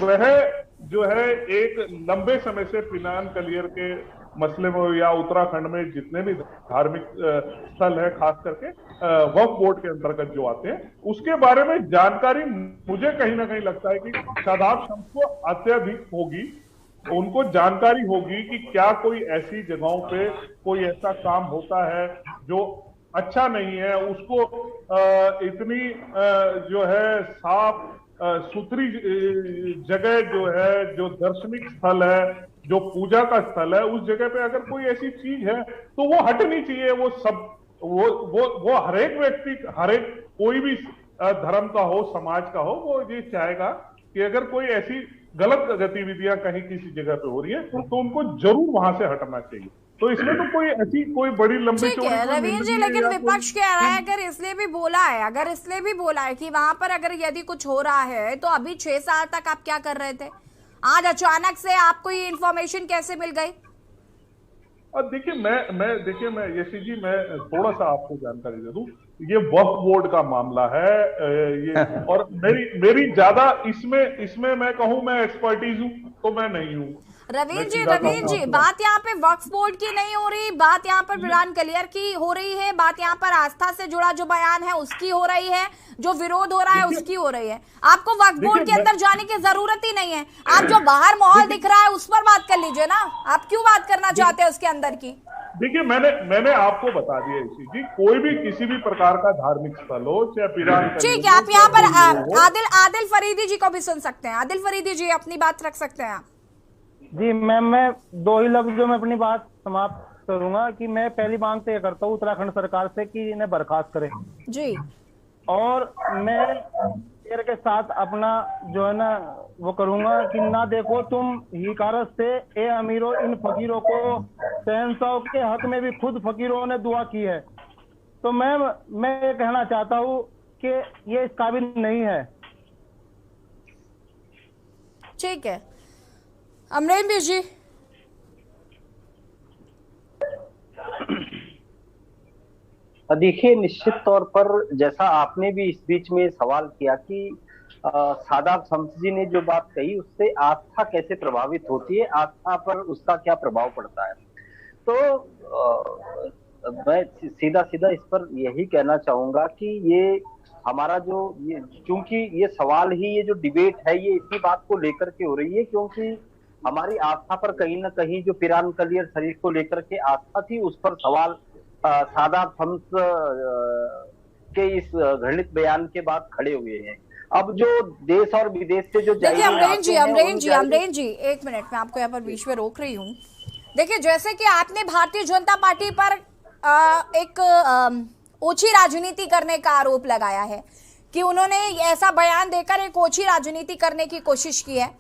वह जो है एक लंबे समय से पिरान क्लियर के मसले में या उत्तराखंड में जितने भी धार्मिक स्थल है, खास करके वक्फ बोर्ड के अंतर्गत जो आते हैं, उसके बारे में जानकारी मुझे कहीं ना कहीं लगता है कि शादाब शम्स को अत्यधिक होगी। उनको जानकारी होगी कि क्या कोई ऐसी जगहों पे कोई ऐसा काम होता है जो अच्छा नहीं है, उसको इतनी जो है साफ सुथरी जगह जो है, जो दर्शनिक स्थल है, जो पूजा का स्थल है, उस जगह पे अगर कोई ऐसी चीज है तो वो हटनी चाहिए। वो सब वो हर एक व्यक्ति, हर एक कोई भी धर्म का हो, समाज का हो, वो ये चाहेगा कि अगर कोई ऐसी गलत गतिविधियां कहीं किसी जगह पे हो रही है तो उनको जरूर वहां से हटना चाहिए। तो इसमें तो कोई ऐसी कोई बड़ी लंबी ठीक है रवींद्र जी, लेकिन विपक्ष कह रहा है, अगर इसलिए भी बोला है कि वहां पर अगर यदि कुछ हो रहा है तो अभी 6 साल तक आप क्या कर रहे थे, आज अचानक से आपको ये इन्फॉर्मेशन कैसे मिल गई? देखिए, मैं यशी जी, मैं थोड़ा सा आपको जानकारी दे दूं। ये वक्फ बोर्ड का मामला है ये, और मेरी ज्यादा इसमें मैं कहूं मैं एक्सपर्टीज हूं तो मैं नहीं हूं। रवींद्र जी, बात यहाँ पे वक्फ बोर्ड की नहीं हो रही, बात यहाँ पर पिरान क्लियर की हो रही है, बात यहाँ पर आस्था से जुड़ा जो बयान है उसकी हो रही है, जो विरोध हो रहा है उसकी हो रही है। आपको वक्फ बोर्ड के अंदर जाने की जरूरत ही नहीं है। आप जो बाहर माहौल दिख रहा है उस पर बात कर लीजिए ना, आप क्यों बात करना चाहते हैं उसके अंदर की? देखिए, मैंने आपको बता दिया इसी जी, कोई भी किसी भी प्रकार का धार्मिक स्थल हो, चाहे पिरान, ठीक है, आप यहाँ पर आदिल फरीदी जी को भी सुन सकते हैं। आदिल फरीदी जी, अपनी बात रख सकते हैं आप। जी मैम, मैं 2 ही लफ्जों में अपनी बात समाप्त करूंगा कि मैं पहली मांग तो ये करता हूँ उत्तराखंड सरकार से कि इन्हें बर्खास्त करें जी, और मैं के साथ अपना जो है ना वो करूंगा कि ना देखो तुम हिकारत से ए अमीरों, इन फकीरों को शहंशाह के हक में भी खुद फकीरों ने दुआ की है। तो मैं ये कहना चाहता हूँ कि ये इस काबिल नहीं है। ठीक है, अमरेंद्र जी। देखिए, निश्चित तौर पर जैसा आपने भी इस बीच में सवाल किया कि शादाब शम्स जी ने जो बात कही उससे आस्था कैसे प्रभावित होती है, आस्था पर उसका क्या प्रभाव पड़ता है, तो मैं सीधा इस पर यही कहना चाहूंगा कि ये हमारा चूंकि ये सवाल ही, ये जो डिबेट है ये इसी बात को लेकर के हो रही है, क्योंकि हमारी आस्था पर कहीं ना कहीं जो पिरान क्लियर शरीफ को लेकर के आस्था थी उस पर सवाल शादाब शम्स के इस घृणित बयान के बाद खड़े हुए हैं। अब जो देश और विदेश से जो देखिए अमरेंद्र जी, एक मिनट, मैं आपको यहाँ पर बीच में रोक रही हूँ। देखिए, जैसे कि आपने भारतीय जनता पार्टी पर एक ओछी राजनीति करने का आरोप लगाया है कि उन्होंने ऐसा बयान देकर एक ओछी राजनीति करने की कोशिश की है,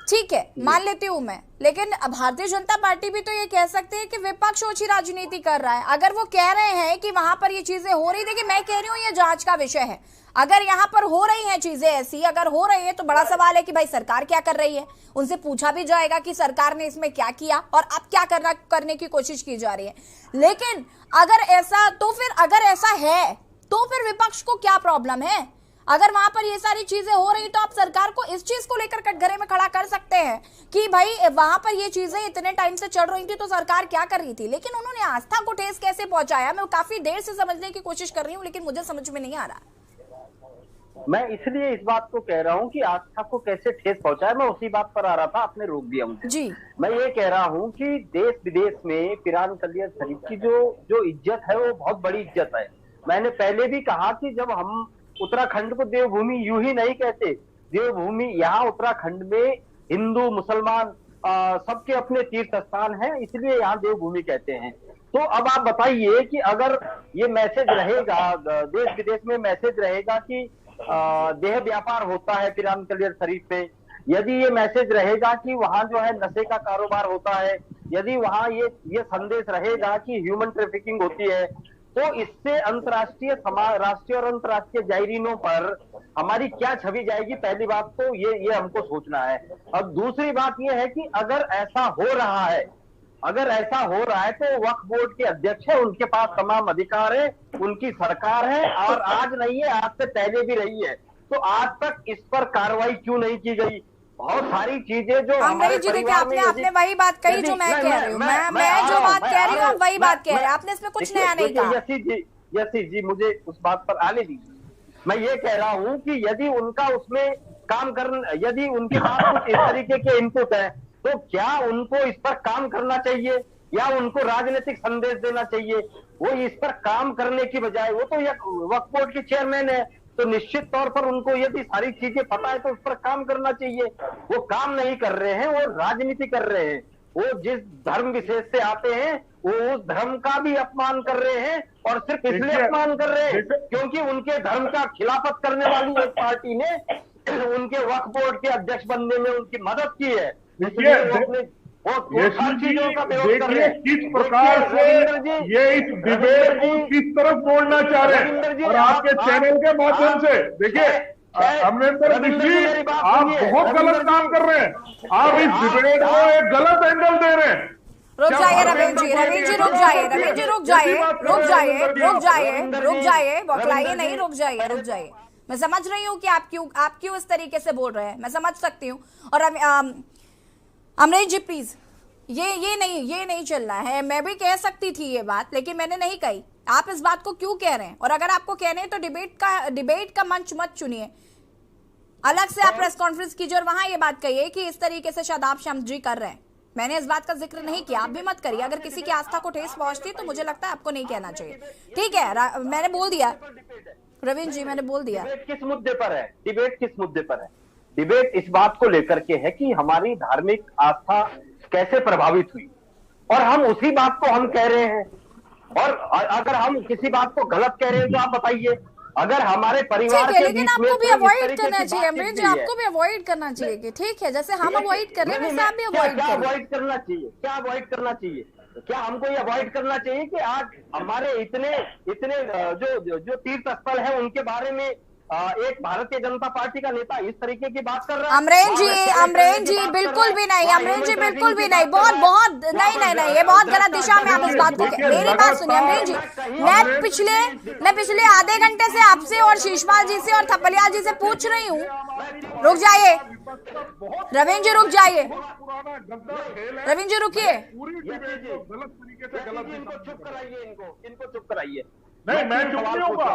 ठीक है, मान लेती हूं मैं, लेकिन भारतीय जनता पार्टी भी तो ये कह सकते हैं कि विपक्ष ओछी राजनीति कर रहा है। अगर वो कह रहे हैं कि वहां पर ये चीजें हो रही, देखिए मैं कह रही हूँ ये जांच का विषय है। अगर यहाँ पर हो रही हैं चीजें ऐसी, अगर हो रही है तो बड़ा सवाल है कि भाई सरकार क्या कर रही है, उनसे पूछा भी जाएगा कि सरकार ने इसमें क्या किया और अब क्या करने की कोशिश की जा रही है। लेकिन अगर ऐसा, तो फिर अगर ऐसा है तो फिर विपक्ष को क्या प्रॉब्लम है? अगर वहां पर ये सारी चीजें हो रही तो आप सरकार को इस चीज को लेकर कटघरे में खड़ा कर सकते हैं कि भाई वहां पर ये चीजें इतने टाइम से चल रही थी तो सरकार क्या कर रही थी। लेकिन उन्होंने आस्था को ठेस कैसे पहुंचाया, मैं काफी देर से समझने की कोशिश कर रही हूँ लेकिन मुझे समझ में नहीं आ रहा। मैं इसलिए इस बात को कह रहा हूँ कि आस्था को कैसे ठेस पहुंचाया, मैं उसी बात पर आ रहा था, आपने रोक दिया मुझे जी। मैं ये कह रहा हूँ कि देश विदेश में पिरान क्लियर शरीफ की जो इज्जत है वो बहुत बड़ी इज्जत है। मैंने पहले भी कहा कि जब हम उत्तराखंड को देवभूमि यूं ही नहीं कहते, देवभूमि यहाँ उत्तराखंड में हिंदू मुसलमान सबके अपने तीर्थ स्थान है, इसलिए यहाँ देवभूमि कहते हैं। तो अब आप बताइए कि अगर ये मैसेज रहेगा, देश विदेश में मैसेज रहेगा कि देह व्यापार होता है पिरान कलियर शरीफ पे, यदि ये मैसेज रहेगा कि वहां जो है नशे का कारोबार होता है, यदि वहां ये संदेश रहेगा कि ह्यूमन ट्रैफिकिंग होती है, तो इससे अंतर्राष्ट्रीय राष्ट्रीय और अंतर्राष्ट्रीय जायरीनों पर हमारी क्या छवि जाएगी, पहली बात तो ये हमको सोचना है। अब दूसरी बात ये है कि अगर ऐसा हो रहा है तो वक्फ बोर्ड के अध्यक्ष है, उनके पास तमाम अधिकार है, उनकी सरकार है, और आज नहीं है, आज से पहले भी रही है, तो आज तक इस पर कार्रवाई क्यों नहीं की गई? बहुत सारी चीजें जो हमारे जी देखिए, आपने वही बात कही जो मैं कह रही हूँ, मैं जो बात कह रही हूँ आप वही बात कह रहे हैं, आपने इसमें कुछ नया नहीं कहा। यसी जी मुझे उस बात पर आने दीजिए। मैं ये कह रहा हूँ कि यदि उनका उसमें काम करना, यदि उनके पास कुछ इस तरीके के इनपुट है, तो क्या उनको इस पर काम करना चाहिए या उनको राजनीतिक संदेश देना चाहिए? वो इस पर काम करने की बजाय, वो तो वक्फ बोर्ड के चेयरमैन है, तो निश्चित तौर पर उनको यदि सारी चीजें पता है तो उस पर काम करना चाहिए। वो काम नहीं कर रहे हैं, वो राजनीति कर रहे हैं। वो जिस धर्म विशेष से आते हैं वो उस धर्म का भी अपमान कर रहे हैं, और सिर्फ इसलिए अपमान कर रहे हैं क्योंकि उनके धर्म का खिलाफत करने वाली एक पार्टी ने उनके वक्फ बोर्ड के अध्यक्ष बनने में उनकी मदद की है। देखिए किस प्रकार से ये इस डिबेट को किस तरफ मोड़ना चाह रहे हैं, और आपके चैनल के माध्यम से देखिए अमरिंदर जी, आप बहुत गलत काम कर रहे हैं। आप इस डिबेट को एक गलत एंगल दे रहे हैं। रुक जाइए रवीन जी रुक जाइए, बौखलाइए नहीं, रुक जाइए। मैं समझ रही हूँ कि आप क्यों इस तरीके से बोल रहे हैं, मैं समझ सकती हूँ। और अमरीश जी प्लीज, ये नहीं चलना है। मैं भी कह सकती थी ये बात, लेकिन मैंने नहीं कही। आप इस बात को क्यों कह रहे हैं? और अगर आपको कहने हैं तो डिबेट का मंच मत चुनिए, अलग से आप प्रेस कॉन्फ्रेंस कीजिए और वहां ये बात कहिए कि इस तरीके से शादाब शम्स जी कर रहे हैं। मैंने इस बात का जिक्र नहीं किया, आप भी मत करिए। अगर किसी की आस्था को ठेस पहुंचती है तो मुझे लगता है आपको नहीं कहना चाहिए। ठीक है, मैंने बोल दिया रवीन जी, मैंने बोल दिया। डिबेट किस मुद्दे पर है? डिबेट इस बात को लेकर के है कि हमारी धार्मिक आस्था कैसे प्रभावित हुई, और हम उसी बात को हम कह रहे हैं। और अगर हम किसी बात को गलत कह रहे हैं तो आप बताइए। अगर हमारे परिवार के लेकिन आपको भी अवॉइड करना चाहिए अमरीश जी, आपको भी अवॉइड करना चाहिए कि ठीक है, जैसे हम अवॉइड कर रहे हैं वैसे आप भी अवॉइड करें। अवॉइड करना चाहिए, क्या अवॉइड करना चाहिए? क्या हमको ये अवॉइड करना चाहिए कि आज हमारे इतने जो तीर्थ स्थल है उनके बारे में एक भारतीय जनता पार्टी का नेता इस तरीके की बात कर रहा है? अमरेन जी बिल्कुल भी नहीं, अमरेन जी बिल्कुल भी नहीं, बहुत नहीं, ये बहुत गलत दिशा में आप इस बात को। मेरी बात सुनिए अमरेन जी, मैं पिछले आधे घंटे से आपसे और शीशपाल जी से और थपलियाल जी से पूछ रही हूँ। रुक जाइए रवीन जी, रुक जाइए रवीन जी, रुकिए। इनको चुप कराइए। नहीं, मैं चुप नहीं होगा।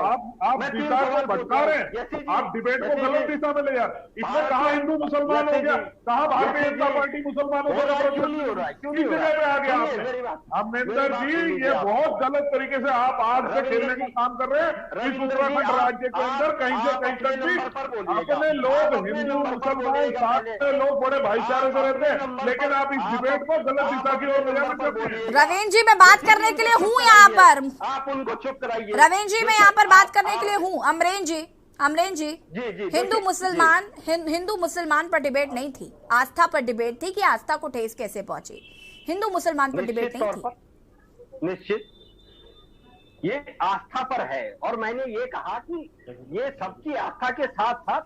आप दिशा को भटका रहे हैं, आप डिबेट को गलत दिशा में ले जा रहे हैं। इसमें कहा हिंदू मुसलमान हो गया, कहा भारतीय जनता पार्टी मुसलमानों को किस जगह पे आ गया आपने? अमरिंदर जी, ये बहुत गलत तरीके से आप आग से खेलने का काम कर रहे हैं। इस उत्तराखंड राज्य के अंदर कहीं से कहीं तक भी अपने लोग हिंदू मुसलमान साथ में लोग बड़े भाईचारे से रहते हैं, लेकिन आप इस डिबेट को गलत दिशा की ओर ले जाना चाहते हैं। रवीन जी, मैं बात करने के लिए हूँ यहाँ पर। आप उनको चुप कराइए। रवीन जी, मैं यहाँ पर बात करने के लिए हूँ। अमरेन जी, हिंदू मुसलमान पर डिबेट नहीं थी, आस्था पर डिबेट थी कि आस्था को ठेस कैसे पहुंची। हिंदू मुसलमान पर डिबेट नहीं थी। निश्चित ये आस्था पर है, और मैंने ये कहा कि ये सबकी आस्था के साथ साथ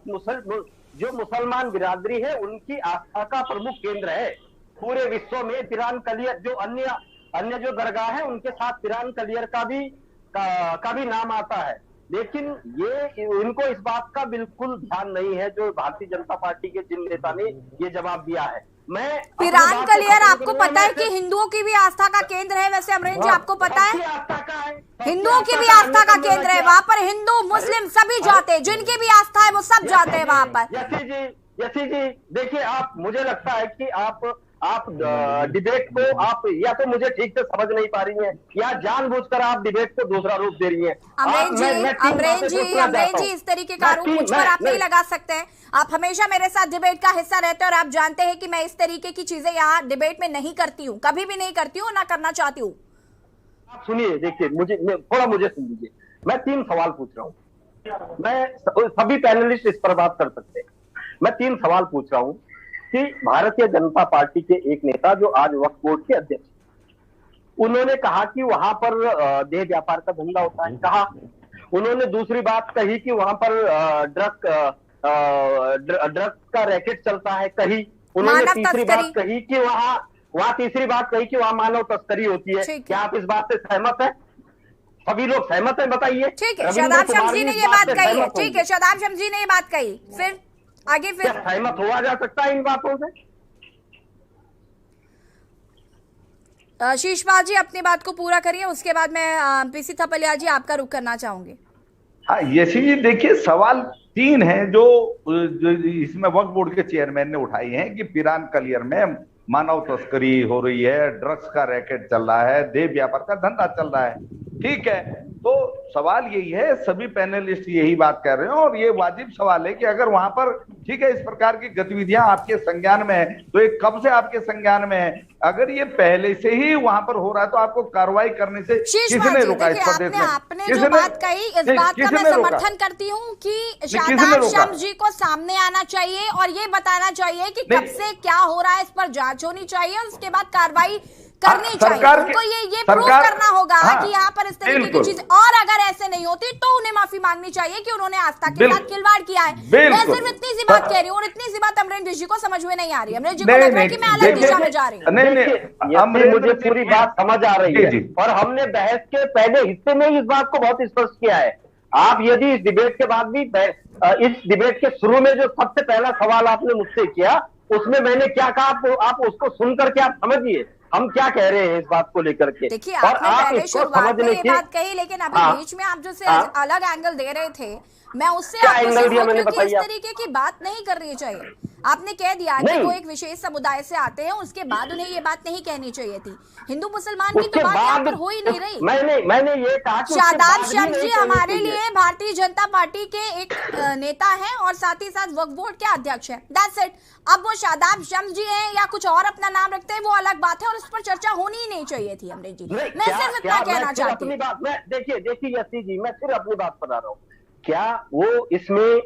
जो मुसलमान बिरादरी है उनकी आस्था का प्रमुख केंद्र है पूरे विश्व में। पिरान कलियर जो अन्य जो दरगाह है उनके साथ पिरान कलियर का भी नाम आता है, लेकिन ये उनको इस बात का बिल्कुल ध्यान नहीं है जो भारतीय जनता पार्टी के जिन नेता ने ये जवाब दिया है। मैं पिरान कलियर, आपको पता है कि हिंदुओं की भी आस्था का केंद्र है। वैसे अमरेन जी, आपको पता है हिंदुओं की भी आस्था का केंद्र है वहां पर। हिंदू मुस्लिम सभी जाते हैं, जिनकी भी आस्था है वो सब जाते हैं वहां पर। यसी जी देखिए, आप, मुझे लगता है कि आप डिबेट को आप या तो मुझे ठीक से समझ नहीं पा रही हैं, या जानबूझकर आप डिबेट को दूसरा रूप दे रही हैं। अमरेन जी, इस तरीके का आरोप मुझ पर आप नहीं लगा सकते हैं। आप हमेशा मेरे साथ डिबेट का हिस्सा रहते हैं और आप जानते हैं कि मैं इस तरीके की चीजें यहाँ डिबेट में नहीं करती हूँ, कभी भी नहीं करती हूँ, ना करना चाहती हूँ। आप सुनिए, देखिए मुझे सुन लीजिए। मैं 3 सवाल पूछ रहा हूँ। मैं सभी पैनलिस्ट इस पर बात कर सकते हैं। मैं 3 सवाल पूछ रहा हूं कि भारतीय जनता पार्टी के एक नेता जो आज वक्फ बोर्ड के अध्यक्ष, उन्होंने कहा कि वहां पर देह व्यापार का धंधा होता है, कहा। उन्होंने दूसरी बात कही कि वहां पर ड्रग्स का रैकेट चलता है, कही। उन्होंने तीसरी बात कही कि वहां तीसरी बात कही कि वहां मानव तस्करी होती है। क्या आप इस बात से सहमत है? सभी लोग सहमत हैं, बताइए। ठीक है, शादाब शम्सी ने ये बात कही है। ठीक है, शादाब शम्सी ने ये बात कही, फिर आगे फिर सहमत हुआ जा सकता है इन बातों से? शीशपाल जी अपनी बात को पूरा करिए, उसके बाद मैं पीसी थपलिया जी आपका रुख करना चाहूंगी। हाँ यशी जी, देखिए सवाल 3 हैं जो इसमें वक्फ बोर्ड के चेयरमैन ने उठाई हैं कि पिरान कलियर में मानव तस्करी हो रही है, ड्रग्स का रैकेट चल रहा है, देह व्यापार का धंधा चल रहा है। ठीक है, तो सवाल यही है, सभी पैनलिस्ट यही बात कर रहे हैं और ये वाजिब सवाल है कि अगर वहां पर ठीक है इस प्रकार की गतिविधियां आपके संज्ञान में है तो ये कब से आपके संज्ञान में है? अगर ये पहले से ही वहां पर हो रहा है तो आपको कार्रवाई करने से किसने रोका इस प्रदेश में? आपने जो बात कही इस बात का मैं समर्थन करती हूँ कि शादाब शम्स जी को सामने आना चाहिए और ये बताना चाहिए कि कब से क्या हो रहा है, इस पर जांच होनी चाहिए और उसके बाद कार्रवाई करनी चाहिए। उनको ये प्रूव करना होगा कि यहाँ पर इस तरीके की चीज, और अगर ऐसे नहीं होती तो उन्हें माफी मांगनी चाहिए कि उन्होंने आस्था के साथ खिलवाड़ किया है। मैं सिर्फ इतनी सी बात कह रही हूँ और इतनी सी बात अमरेंद्र जी को समझ में नहीं आ रही है। अमरेंद्र जी को लग रहा है कि मैं अलग दिशा में जा रही हूँ। मुझे पूरी बात समझ आ रही है और हमने बहस के पहले हिस्से में इस बात को बहुत स्पष्ट किया है। आप यदि इस डिबेट के बाद भी इस डिबेट के शुरू में जो सबसे पहला सवाल आपने मुझसे किया उसमें मैंने क्या कहा आप उसको सुन करके आप समझिए हम क्या कह रहे हैं इस बात को लेकर के। देखिए आपने पहले शुरुआत में ये बात कही, लेकिन अभी बीच में आप जो से अलग एंगल दे रहे थे मैं उससे आपको इस तरीके की बात नहीं करनी चाहिए। आपने कह दिया कि वो एक विशेष समुदाय से आते हैं, उसके बाद उन्हें ये बात नहीं कहनी चाहिए थी। हिंदू मुसलमान की तो बात यहाँ पर हो ही नहीं रही। मैंने ये कहा शादाब शम्स जी हमारे लिए भारतीय जनता पार्टी के एक नेता हैं और साथ ही साथ वक्फ बोर्ड के अध्यक्ष हैं। That's it. अब वो शादाब शम्स जी हैं या कुछ और अपना नाम रखते हैं वो अलग बात है और उस पर चर्चा होनी ही नहीं चाहिए थी। अमरीश जी मैं सिर्फ इतना कहना चाहती हूँ। देखिए यसी जी मैं फिर अपनी बात पर आ रहा हूँ। क्या वो इसमें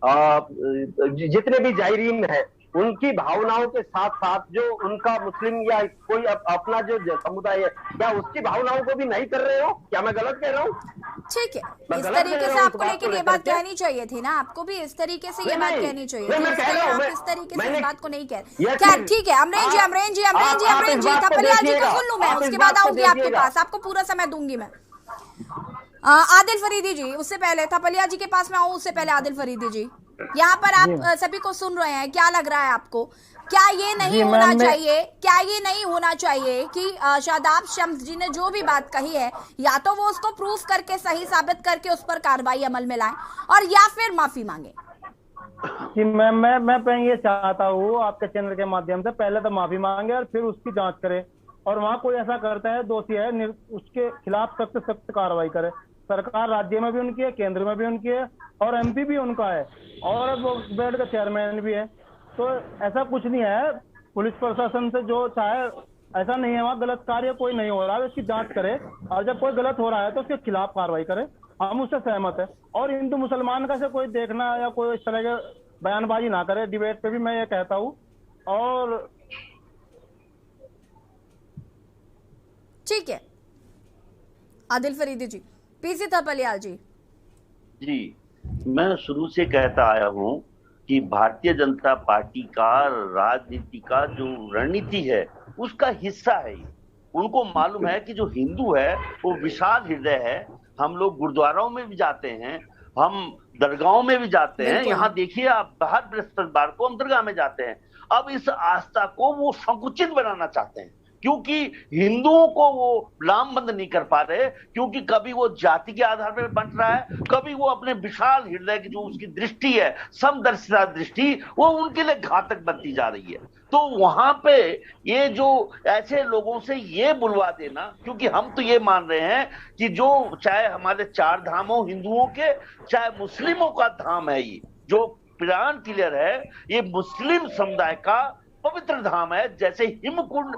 जितने भी जायरीन हैं उनकी भावनाओं के साथ साथ जो उनका मुस्लिम या कोई अपना जो समुदाय है क्या उसकी भावनाओं को भी नहीं कर रहे हो? क्या मैं गलत कह रहा हूँ? ठीक है, इस तरीके से आपको लेकिन ये बात कहनी चाहिए थी ना, आपको भी इस तरीके से ये बात कहनी चाहिए थी। आप इस तरीके से इस बात को नहीं कह रहे। क्या ठीक है अमरेंद्र जी थपलिया जी को सुन लूं मैं, उसके बाद आऊंगी आपके पास, आपको पूरा समय दूंगी मैं। आदिल फरीदी जी, उससे पहले थपलिया जी के पास में आऊं उससे पहले आदिल फरीदी जी, यहाँ पर आप सभी को सुन रहे हैं, क्या लग रहा है आपको? क्या ये नहीं होना चाहिए, क्या ये नहीं होना चाहिए कि शादाब शम्स जी ने जो भी बात कही है या तो वो उसको प्रूफ करके सही साबित करके उस पर कार्रवाई अमल में लाएं और या फिर माफी मांगे? कि मैं ये चाहता हूँ आपके चैनल के माध्यम से पहले तो माफी मांगे और फिर उसकी जांच करे और वहाँ कोई ऐसा करता है दोषी है उसके खिलाफ सख्त से सख्त कार्रवाई करे। सरकार राज्य में भी उनकी है, केंद्र में भी उनकी है और एमपी भी उनका है और वो बोर्ड का चेयरमैन भी है। तो ऐसा कुछ नहीं है, पुलिस प्रशासन से जो चाहे ऐसा नहीं है, वहाँ गलत कार्य कोई नहीं हो रहा है, उसकी जांच करे और जब कोई गलत हो रहा है तो उसके खिलाफ कार्रवाई करे। हम उससे सहमत है और हिंदू मुसलमान का से कोई देखना या कोई इस तरह के बयानबाजी ना करे डिबेट पे भी, मैं ये कहता हूँ। और ठीक है आदिल फरीदी जी, पीसी थपलियाल जी। जी मैं शुरू से कहता आया हूं कि भारतीय जनता पार्टी का राजनीति का जो रणनीति है उसका हिस्सा है। उनको मालूम है कि जो हिंदू है वो विशाल हृदय है। हम लोग गुरुद्वाराओं में भी जाते हैं, हम दरगाहों में भी जाते हैं। यहाँ देखिए आप हर बृहस्पतिवार को हम दरगाह में जाते हैं। अब इस आस्था को वो संकुचित बनाना चाहते हैं क्योंकि हिंदुओं को वो लामबंद नहीं कर पा रहे, क्योंकि कभी वो जाति के आधार पर बंट रहा है, कभी वो अपने विशाल हृदय की जो उसकी दृष्टि है समदर्शिता दृष्टि वो उनके लिए घातक बनती जा रही है। तो वहां पे ये जो ऐसे लोगों से ये बुलवा देना, क्योंकि हम तो ये मान रहे हैं कि जो चाहे हमारे 4 धाम हो हिंदुओं के, चाहे मुस्लिमों का धाम है, ये जो पिरान क्लियर है ये मुस्लिम समुदाय का पवित्र धाम है, जैसे हिमकुंड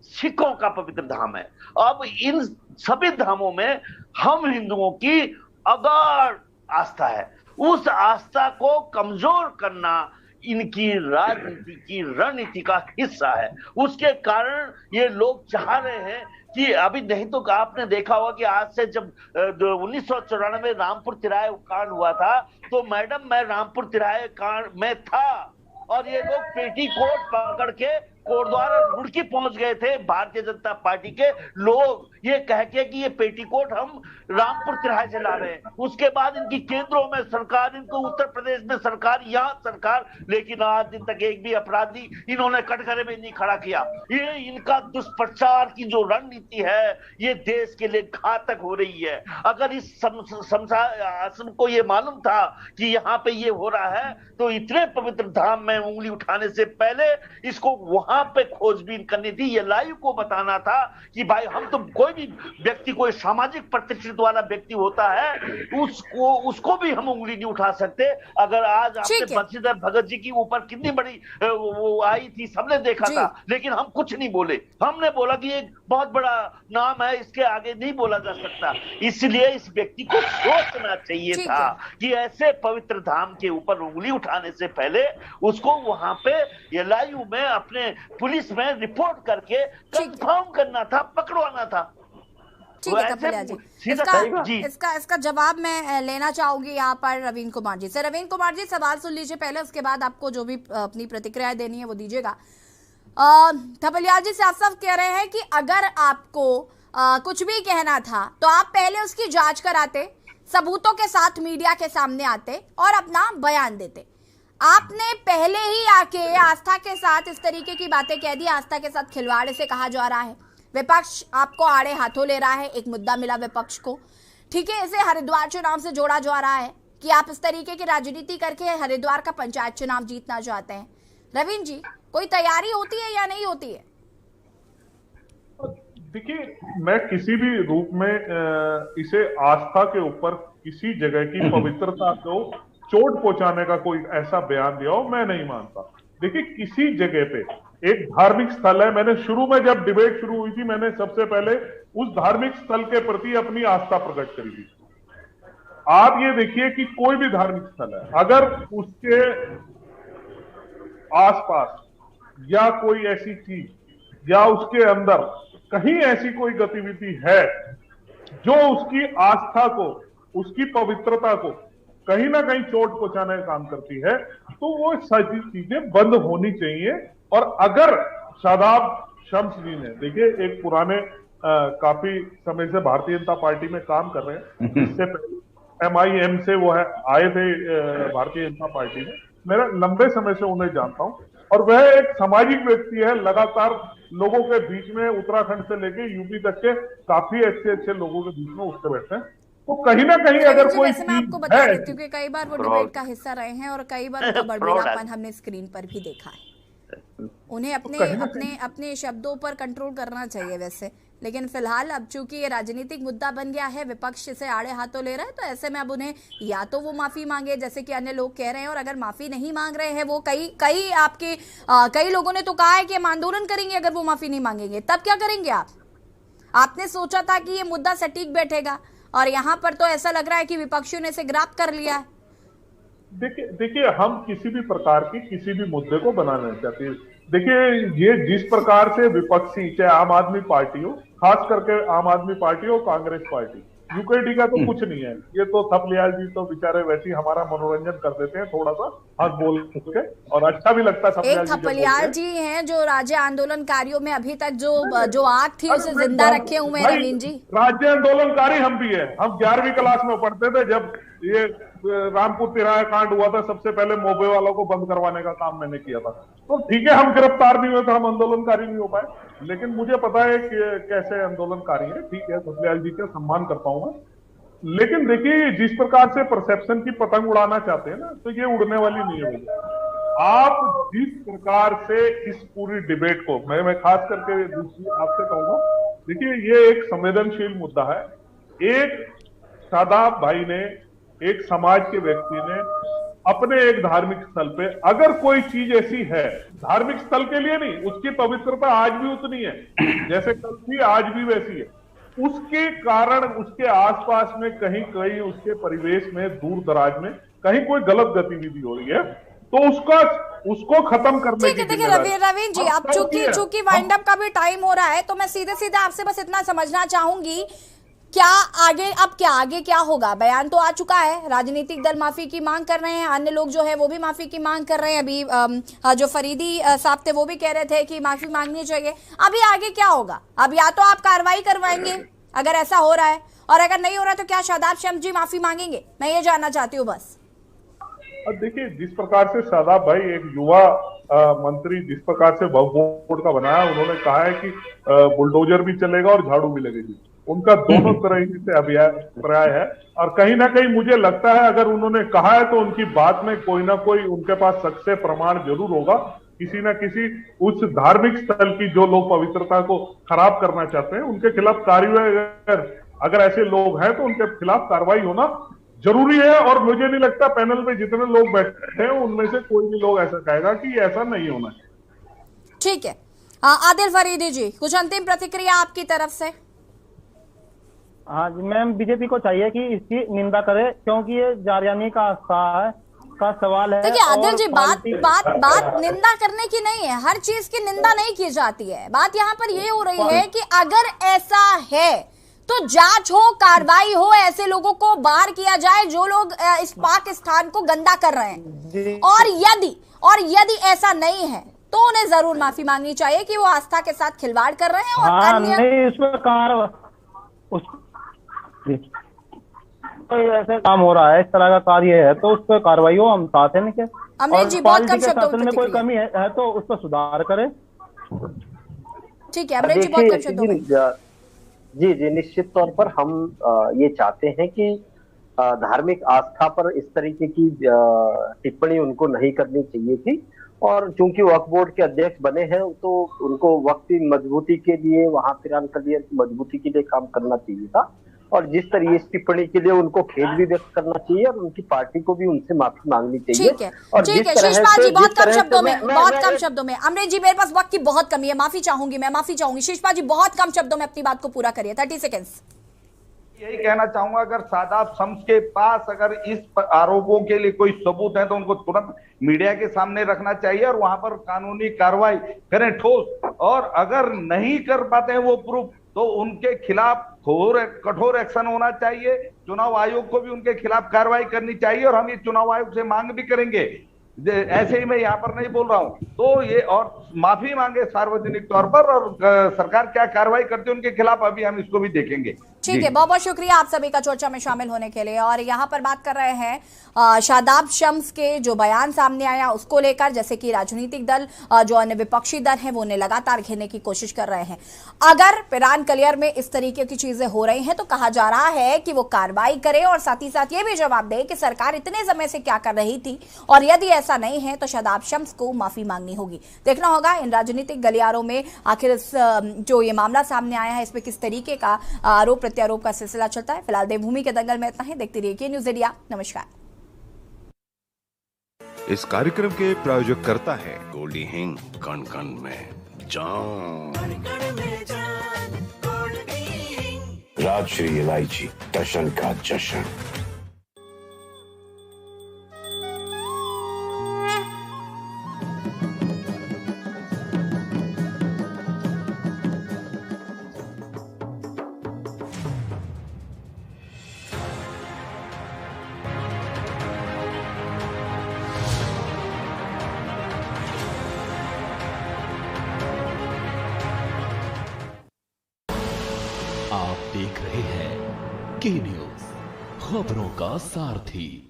सिखों का पवित्र धाम है। अब इन सभी धामों में हम हिंदुओं की अगाध आस्था है, उस आस्था को कमजोर करना इनकी राजनीति की रणनीति का हिस्सा है। उसके कारण ये लोग चाह रहे हैं कि अभी नहीं तो आपने देखा होगा कि आज से जब 1994 रामपुर तिराहे कांड हुआ था, तो मैडम मैं रामपुर तिराहे कांड में था और ये लोग पेटीकोट पकड़ के कोटद्वार रुड़की पहुंच गए थे भारतीय जनता पार्टी के लोग, ये कह के कि ये पेटीकोट हम रामपुर तिराहे से ला रहे हैं। उसके बाद इनकी केंद्रों में सरकार, इनको उत्तर प्रदेश में सरकार, यहाँ सरकार, लेकिन आज दिन तक एक भी अपराधी इन्होंने कटघरे में नहीं खड़ा किया। ये इनका दुष्प्रचार की जो रणनीति है ये देश के लिए घातक हो रही है। अगर इस आश्रम को ये मालूम था कि यहाँ पे ये हो रहा है, तो इतने पवित्र धाम में उंगली उठाने से पहले इसको वहां पे खोजबीन करनी थी। ये लाइव को बताना था कि भाई हम तो, कोई भी व्यक्ति, कोई सामाजिक प्रतिष्ठित वाला व्यक्ति होता है, उसको भी हम उंगली नहीं उठा सकते। अगर आज आपने बंशीधर भगत जी की ऊपर कितनी बड़ी वो आई थी, सबने देखा था, लेकिन हम कुछ नहीं बोले। हमने बोला कि एक बहुत बड़ा नाम है, इसके आगे नहीं बोला जा सकता। इसलिए इस व्यक्ति को सोचना चाहिए था कि ऐसे पवित्र धाम के ऊपर उंगली उठाने से पहले उसको वहां पे ये लाइव में अपने पुलिस में रिपोर्ट करके कंफर्म करना था, पकड़वाना था। ठीक है कपिलिया जी, इसका जवाब मैं लेना चाहूंगी यहाँ पर रवीन कुमार जी से। रवीन कुमार जी, सवाल सुन लीजिए पहले, उसके बाद आपको जो भी अपनी प्रतिक्रिया देनी है वो दीजिएगा। कपिलिया जी साफ साफ कह रहे हैं कि अगर आपको कुछ भी कहना था तो आप पहले उसकी जांच कराते, सबूतों के साथ मीडिया के सामने आते और अपना बयान देते। आपने पहले ही आके आस्था के साथ इस तरीके की बातें कह दी। आस्था के साथ खिलवाड़ से कहा जा रहा है, विपक्ष आपको आड़े हाथों ले रहा है, एक मुद्दा मिला विपक्ष को, ठीक है। इसे हरिद्वार चुनाव से जोड़ा जा रहा है कि आप इस तरीके की राजनीति करके हरिद्वार का पंचायत चुनाव जीतना चाहते हैं। रवीन जी, कोई तैयारी होती है या नहीं होती है? देखिए, मैं किसी भी रूप में इसे आस्था के ऊपर किसी जगह की पवित्रता को चोट पहुंचाने का कोई ऐसा बयान दिया हो, मैं नहीं मानता। देखिए, किसी जगह पे एक धार्मिक स्थल है, मैंने शुरू में जब डिबेट शुरू हुई थी, मैंने सबसे पहले उस धार्मिक स्थल के प्रति अपनी आस्था प्रकट करी थी। आप ये देखिए कि कोई भी धार्मिक स्थल है, अगर उसके आसपास या कोई ऐसी चीज या उसके अंदर कहीं ऐसी कोई गतिविधि है जो उसकी आस्था को, उसकी पवित्रता को कहीं ना कहीं चोट पहुंचाने का काम करती है, तो वो सारी चीजें बंद होनी चाहिए। और अगर शादाब शम्स जी ने, देखिए, एक पुराने काफी समय से भारतीय जनता पार्टी में काम कर रहे हैं, इससे पहले MIM से वो है आए थे भारतीय जनता पार्टी में, मेरा लंबे समय से उन्हें जानता हूं, और वह एक सामाजिक व्यक्ति है, लगातार लोगों के बीच में उत्तराखंड से लेके यूपी तक के काफी अच्छे लोगों के बीच में उठते बैठते हैं। तो कहीं ना कहीं अगर कोई मैं आपको बता देती हूँ कि कई बार वो डिबेट का हिस्सा रहे हैं और कई बार उनका बड़बड़ापन हमने स्क्रीन पर भी देखा है। उन्हें अपने शब्दों पर कंट्रोल करना चाहिए वैसे, लेकिन फिलहाल अब चूंकि ये राजनीतिक मुद्दा बन गया है, विपक्ष से आड़े हाथों ले रहा है, तो ऐसे में अब उन्हें या तो वो माफी मांगे जैसे कि अन्य लोग कह रहे हैं, और अगर माफी नहीं मांग रहे हैं वो, कई लोगों ने तो कहा है कि हम आंदोलन करेंगे अगर वो माफी नहीं मांगेंगे। तब क्या करेंगे आप? आपने सोचा था कि ये मुद्दा सटीक बैठेगा और यहाँ पर तो ऐसा लग रहा है कि विपक्षियों ने इसे ग्राप कर लिया है। देखिए, हम किसी भी प्रकार की किसी भी मुद्दे को बनाना चाहते हैं। देखिए, ये जिस प्रकार से विपक्षी, चाहे आम आदमी पार्टी हो, खास करके आम आदमी पार्टी हो, कांग्रेस पार्टी, यूकेडी का तो कुछ नहीं है, ये तो थपलियाल जी तो बेचारे वैसे ही हमारा मनोरंजन कर देते हैं थोड़ा सा हंस बोल के, और अच्छा भी लगता है। एक थपलियाल जी हैं जो राज्य आंदोलनकारियों में अभी तक जो आग थी उसे जिंदा रखे हुए हैं। रवीन जी, राज्य आंदोलनकारी हम भी है। हम 11वीं क्लास में पढ़ते थे जब ये रामपुर तिराहे कांड हुआ था, सबसे पहले मोबे वालों को बंद करवाने का काम मैंने किया था। तो ठीक है, हम गिरफ्तार नहीं हुए तो हम आंदोलनकारी नहीं हो पाए, लेकिन मुझे पता है कि कैसे आंदोलनकारी है। ठीक है, थपलियाल जी का सम्मान करता हूं मैं, लेकिन देखिए, जिस प्रकार से परसेप्शन की पतंग उड़ाना चाहते हैं ना, तो ये उड़ने वाली नहीं है। आप जिस प्रकार से इस पूरी डिबेट को, मैं खास करके दूसरी आपसे कहूंगा, देखिए, ये एक संवेदनशील मुद्दा है। एक शादाब भाई ने, एक समाज के व्यक्ति ने अपने एक धार्मिक स्थल पे, अगर कोई चीज ऐसी है, धार्मिक स्थल के लिए नहीं, उसकी पवित्रता आज भी उतनी है जैसे कल थी, आज भी वैसी है। उसके कारण उसके आसपास में कहीं कहीं उसके परिवेश में दूर दराज में कहीं कोई गलत गतिविधि हो रही है तो उसको खत्म करने की देखिए रवीन जी, अब चूंकि वाइंड अप का भी टाइम हो रहा है तो मैं सीधे सीधे आपसे बस इतना समझना चाहूंगी, क्या आगे क्या होगा? बयान तो आ चुका है, राजनीतिक दल माफी की मांग कर रहे हैं, अन्य लोग जो है वो भी माफी की मांग कर रहे हैं। अभी जो फरीदी साहब थे वो भी कह रहे थे कि माफी मांगनी चाहिए। अभी आगे क्या होगा? अब या तो आप कार्रवाई करवाएंगे अगर ऐसा हो रहा है, और अगर नहीं हो रहा तो क्या शादाब शम्स जी माफी मांगेंगे? मैं ये जानना चाहती हूँ बस। देखिए, जिस प्रकार से शादाब भाई एक युवा मंत्री जिस प्रकार से वक्फ बोर्ड का बनाया, उन्होंने कहा है कि बुलडोजर भी चलेगा और झाड़ू भी लगेगी। उनका दोनों तरह से अभिप्राय है और कहीं ना कहीं मुझे लगता है अगर उन्होंने कहा है तो उनकी बात में कोई ना कोई उनके पास सच्चे प्रमाण जरूर होगा। किसी ना किसी उस धार्मिक स्थल की जो लोग पवित्रता को खराब करना चाहते हैं उनके खिलाफ कार्रवाई, अगर ऐसे लोग हैं तो उनके खिलाफ कार्रवाई होना जरूरी है। और मुझे नहीं लगता पैनल में जितने लोग बैठे हैं उनमें से कोई भी लोग ऐसा कहेगा कि ऐसा नहीं होना है। ठीक है, आदिल फरीदी जी, कुछ अंतिम प्रतिक्रिया आपकी तरफ से? हाँ जी मैम, बीजेपी को चाहिए कि इसकी निंदा करे क्योंकि ये जारयानी का सवाल है। देखिए आदिल जी, बात निंदा करने की नहीं है, हर चीज की निंदा नहीं की जाती है। बात यहाँ पर ये हो रही है कि अगर ऐसा है तो जांच हो, कार्रवाई हो, ऐसे लोगों को बाहर किया जाए जो लोग इस पाक स्थान को गंदा कर रहे हैं। और यदि ऐसा नहीं है तो उन्हें जरूर माफी मांगनी चाहिए कि वो आस्था के साथ खिलवाड़ कर रहे हैं। और अन्य ऐसा काम हो रहा है, इस तरह का कार्य है तो उस पर कार्रवाई हो, हम साथ हैं। क्या अमरीश जी, बहुत कम शब्दों में कोई कमी है तो उस पर सुधार करें। ठीक है अमरीश जी, बहुत कम शब्दों में। जी, निश्चित तौर पर हम ये चाहते हैं कि धार्मिक आस्था पर इस तरीके की टिप्पणी उनको नहीं करनी चाहिए थी। और चूंकि वक्फ बोर्ड के अध्यक्ष बने हैं तो उनको वक्फ की मजबूती के लिए, वहां पिरान कलियर की मजबूती के लिए काम करना चाहिए था। और जिस तरह इस टिप्पणी के लिए उनको खेद भी व्यक्त करना चाहिए और उनकी पार्टी को भी उनसे माफी मांगनी चाहिए। ठीक है, शीशपाल जी, बहुत कम शब्दों में। अमरीश जी, मेरे पास वक्त की बहुत कमी है, माफी चाहूंगी। शीशपाल जी, बहुत कम शब्दों में अपनी बात को पूरा करिए, 30 सेकेंड्स। यही कहना चाहूंगा, अगर शादाब शम्स के पास अगर इस आरोपों के लिए कोई सबूत है तो उनको तुरंत मीडिया के सामने रखना चाहिए और वहां पर कानूनी कार्रवाई करें ठोस। और अगर नहीं कर पाते हैं वो प्रूफ तो उनके खिलाफ कठोर एक्शन होना चाहिए। चुनाव आयोग को भी उनके खिलाफ कार्रवाई करनी चाहिए और हम ये चुनाव आयोग से मांग भी करेंगे। ऐसे ही मैं यहाँ पर नहीं बोल रहा हूँ तो ये, और माफी मांगे सार्वजनिक तौर पर, और सरकार क्या कार्रवाई करती है उनके खिलाफ अभी हम इसको भी देखेंगे। ठीक है, बहुत बहुत शुक्रिया आप सभी का चर्चा में शामिल होने के लिए। और यहाँ पर बात कर रहे हैं शादाब शम्स के जो बयान सामने आया उसको लेकर, जैसे कि राजनीतिक दल जो अन्य विपक्षी दल हैं वो उन्हें लगातार घेरने की कोशिश कर रहे हैं। अगर पिरान कलियर में इस तरीके की चीजें हो रही हैं तो कहा जा रहा है कि वो कार्रवाई करे और साथ ही साथ ये भी जवाब दे कि सरकार इतने समय से क्या कर रही थी, और यदि ऐसा नहीं है तो शादाब शम्स को माफी मांगनी होगी। देखना होगा इन राजनीतिक गलियारों में आखिर जो ये मामला सामने आया है इसमें किस तरीके का आरोप प्रत्यारोप का सिलसिला चलता है। फिलहाल देवभूमि के दंगल में इतना ही। देखते रहिए न्यूज़ इंडिया। नमस्कार। इस कार्यक्रम के प्रायोजक करता है गोल्डी हिंग, कण कण में जान, राजश्री इलायची, दर्शन का जश्न। आप देख रहे हैं के न्यूज़, खबरों का सारथी।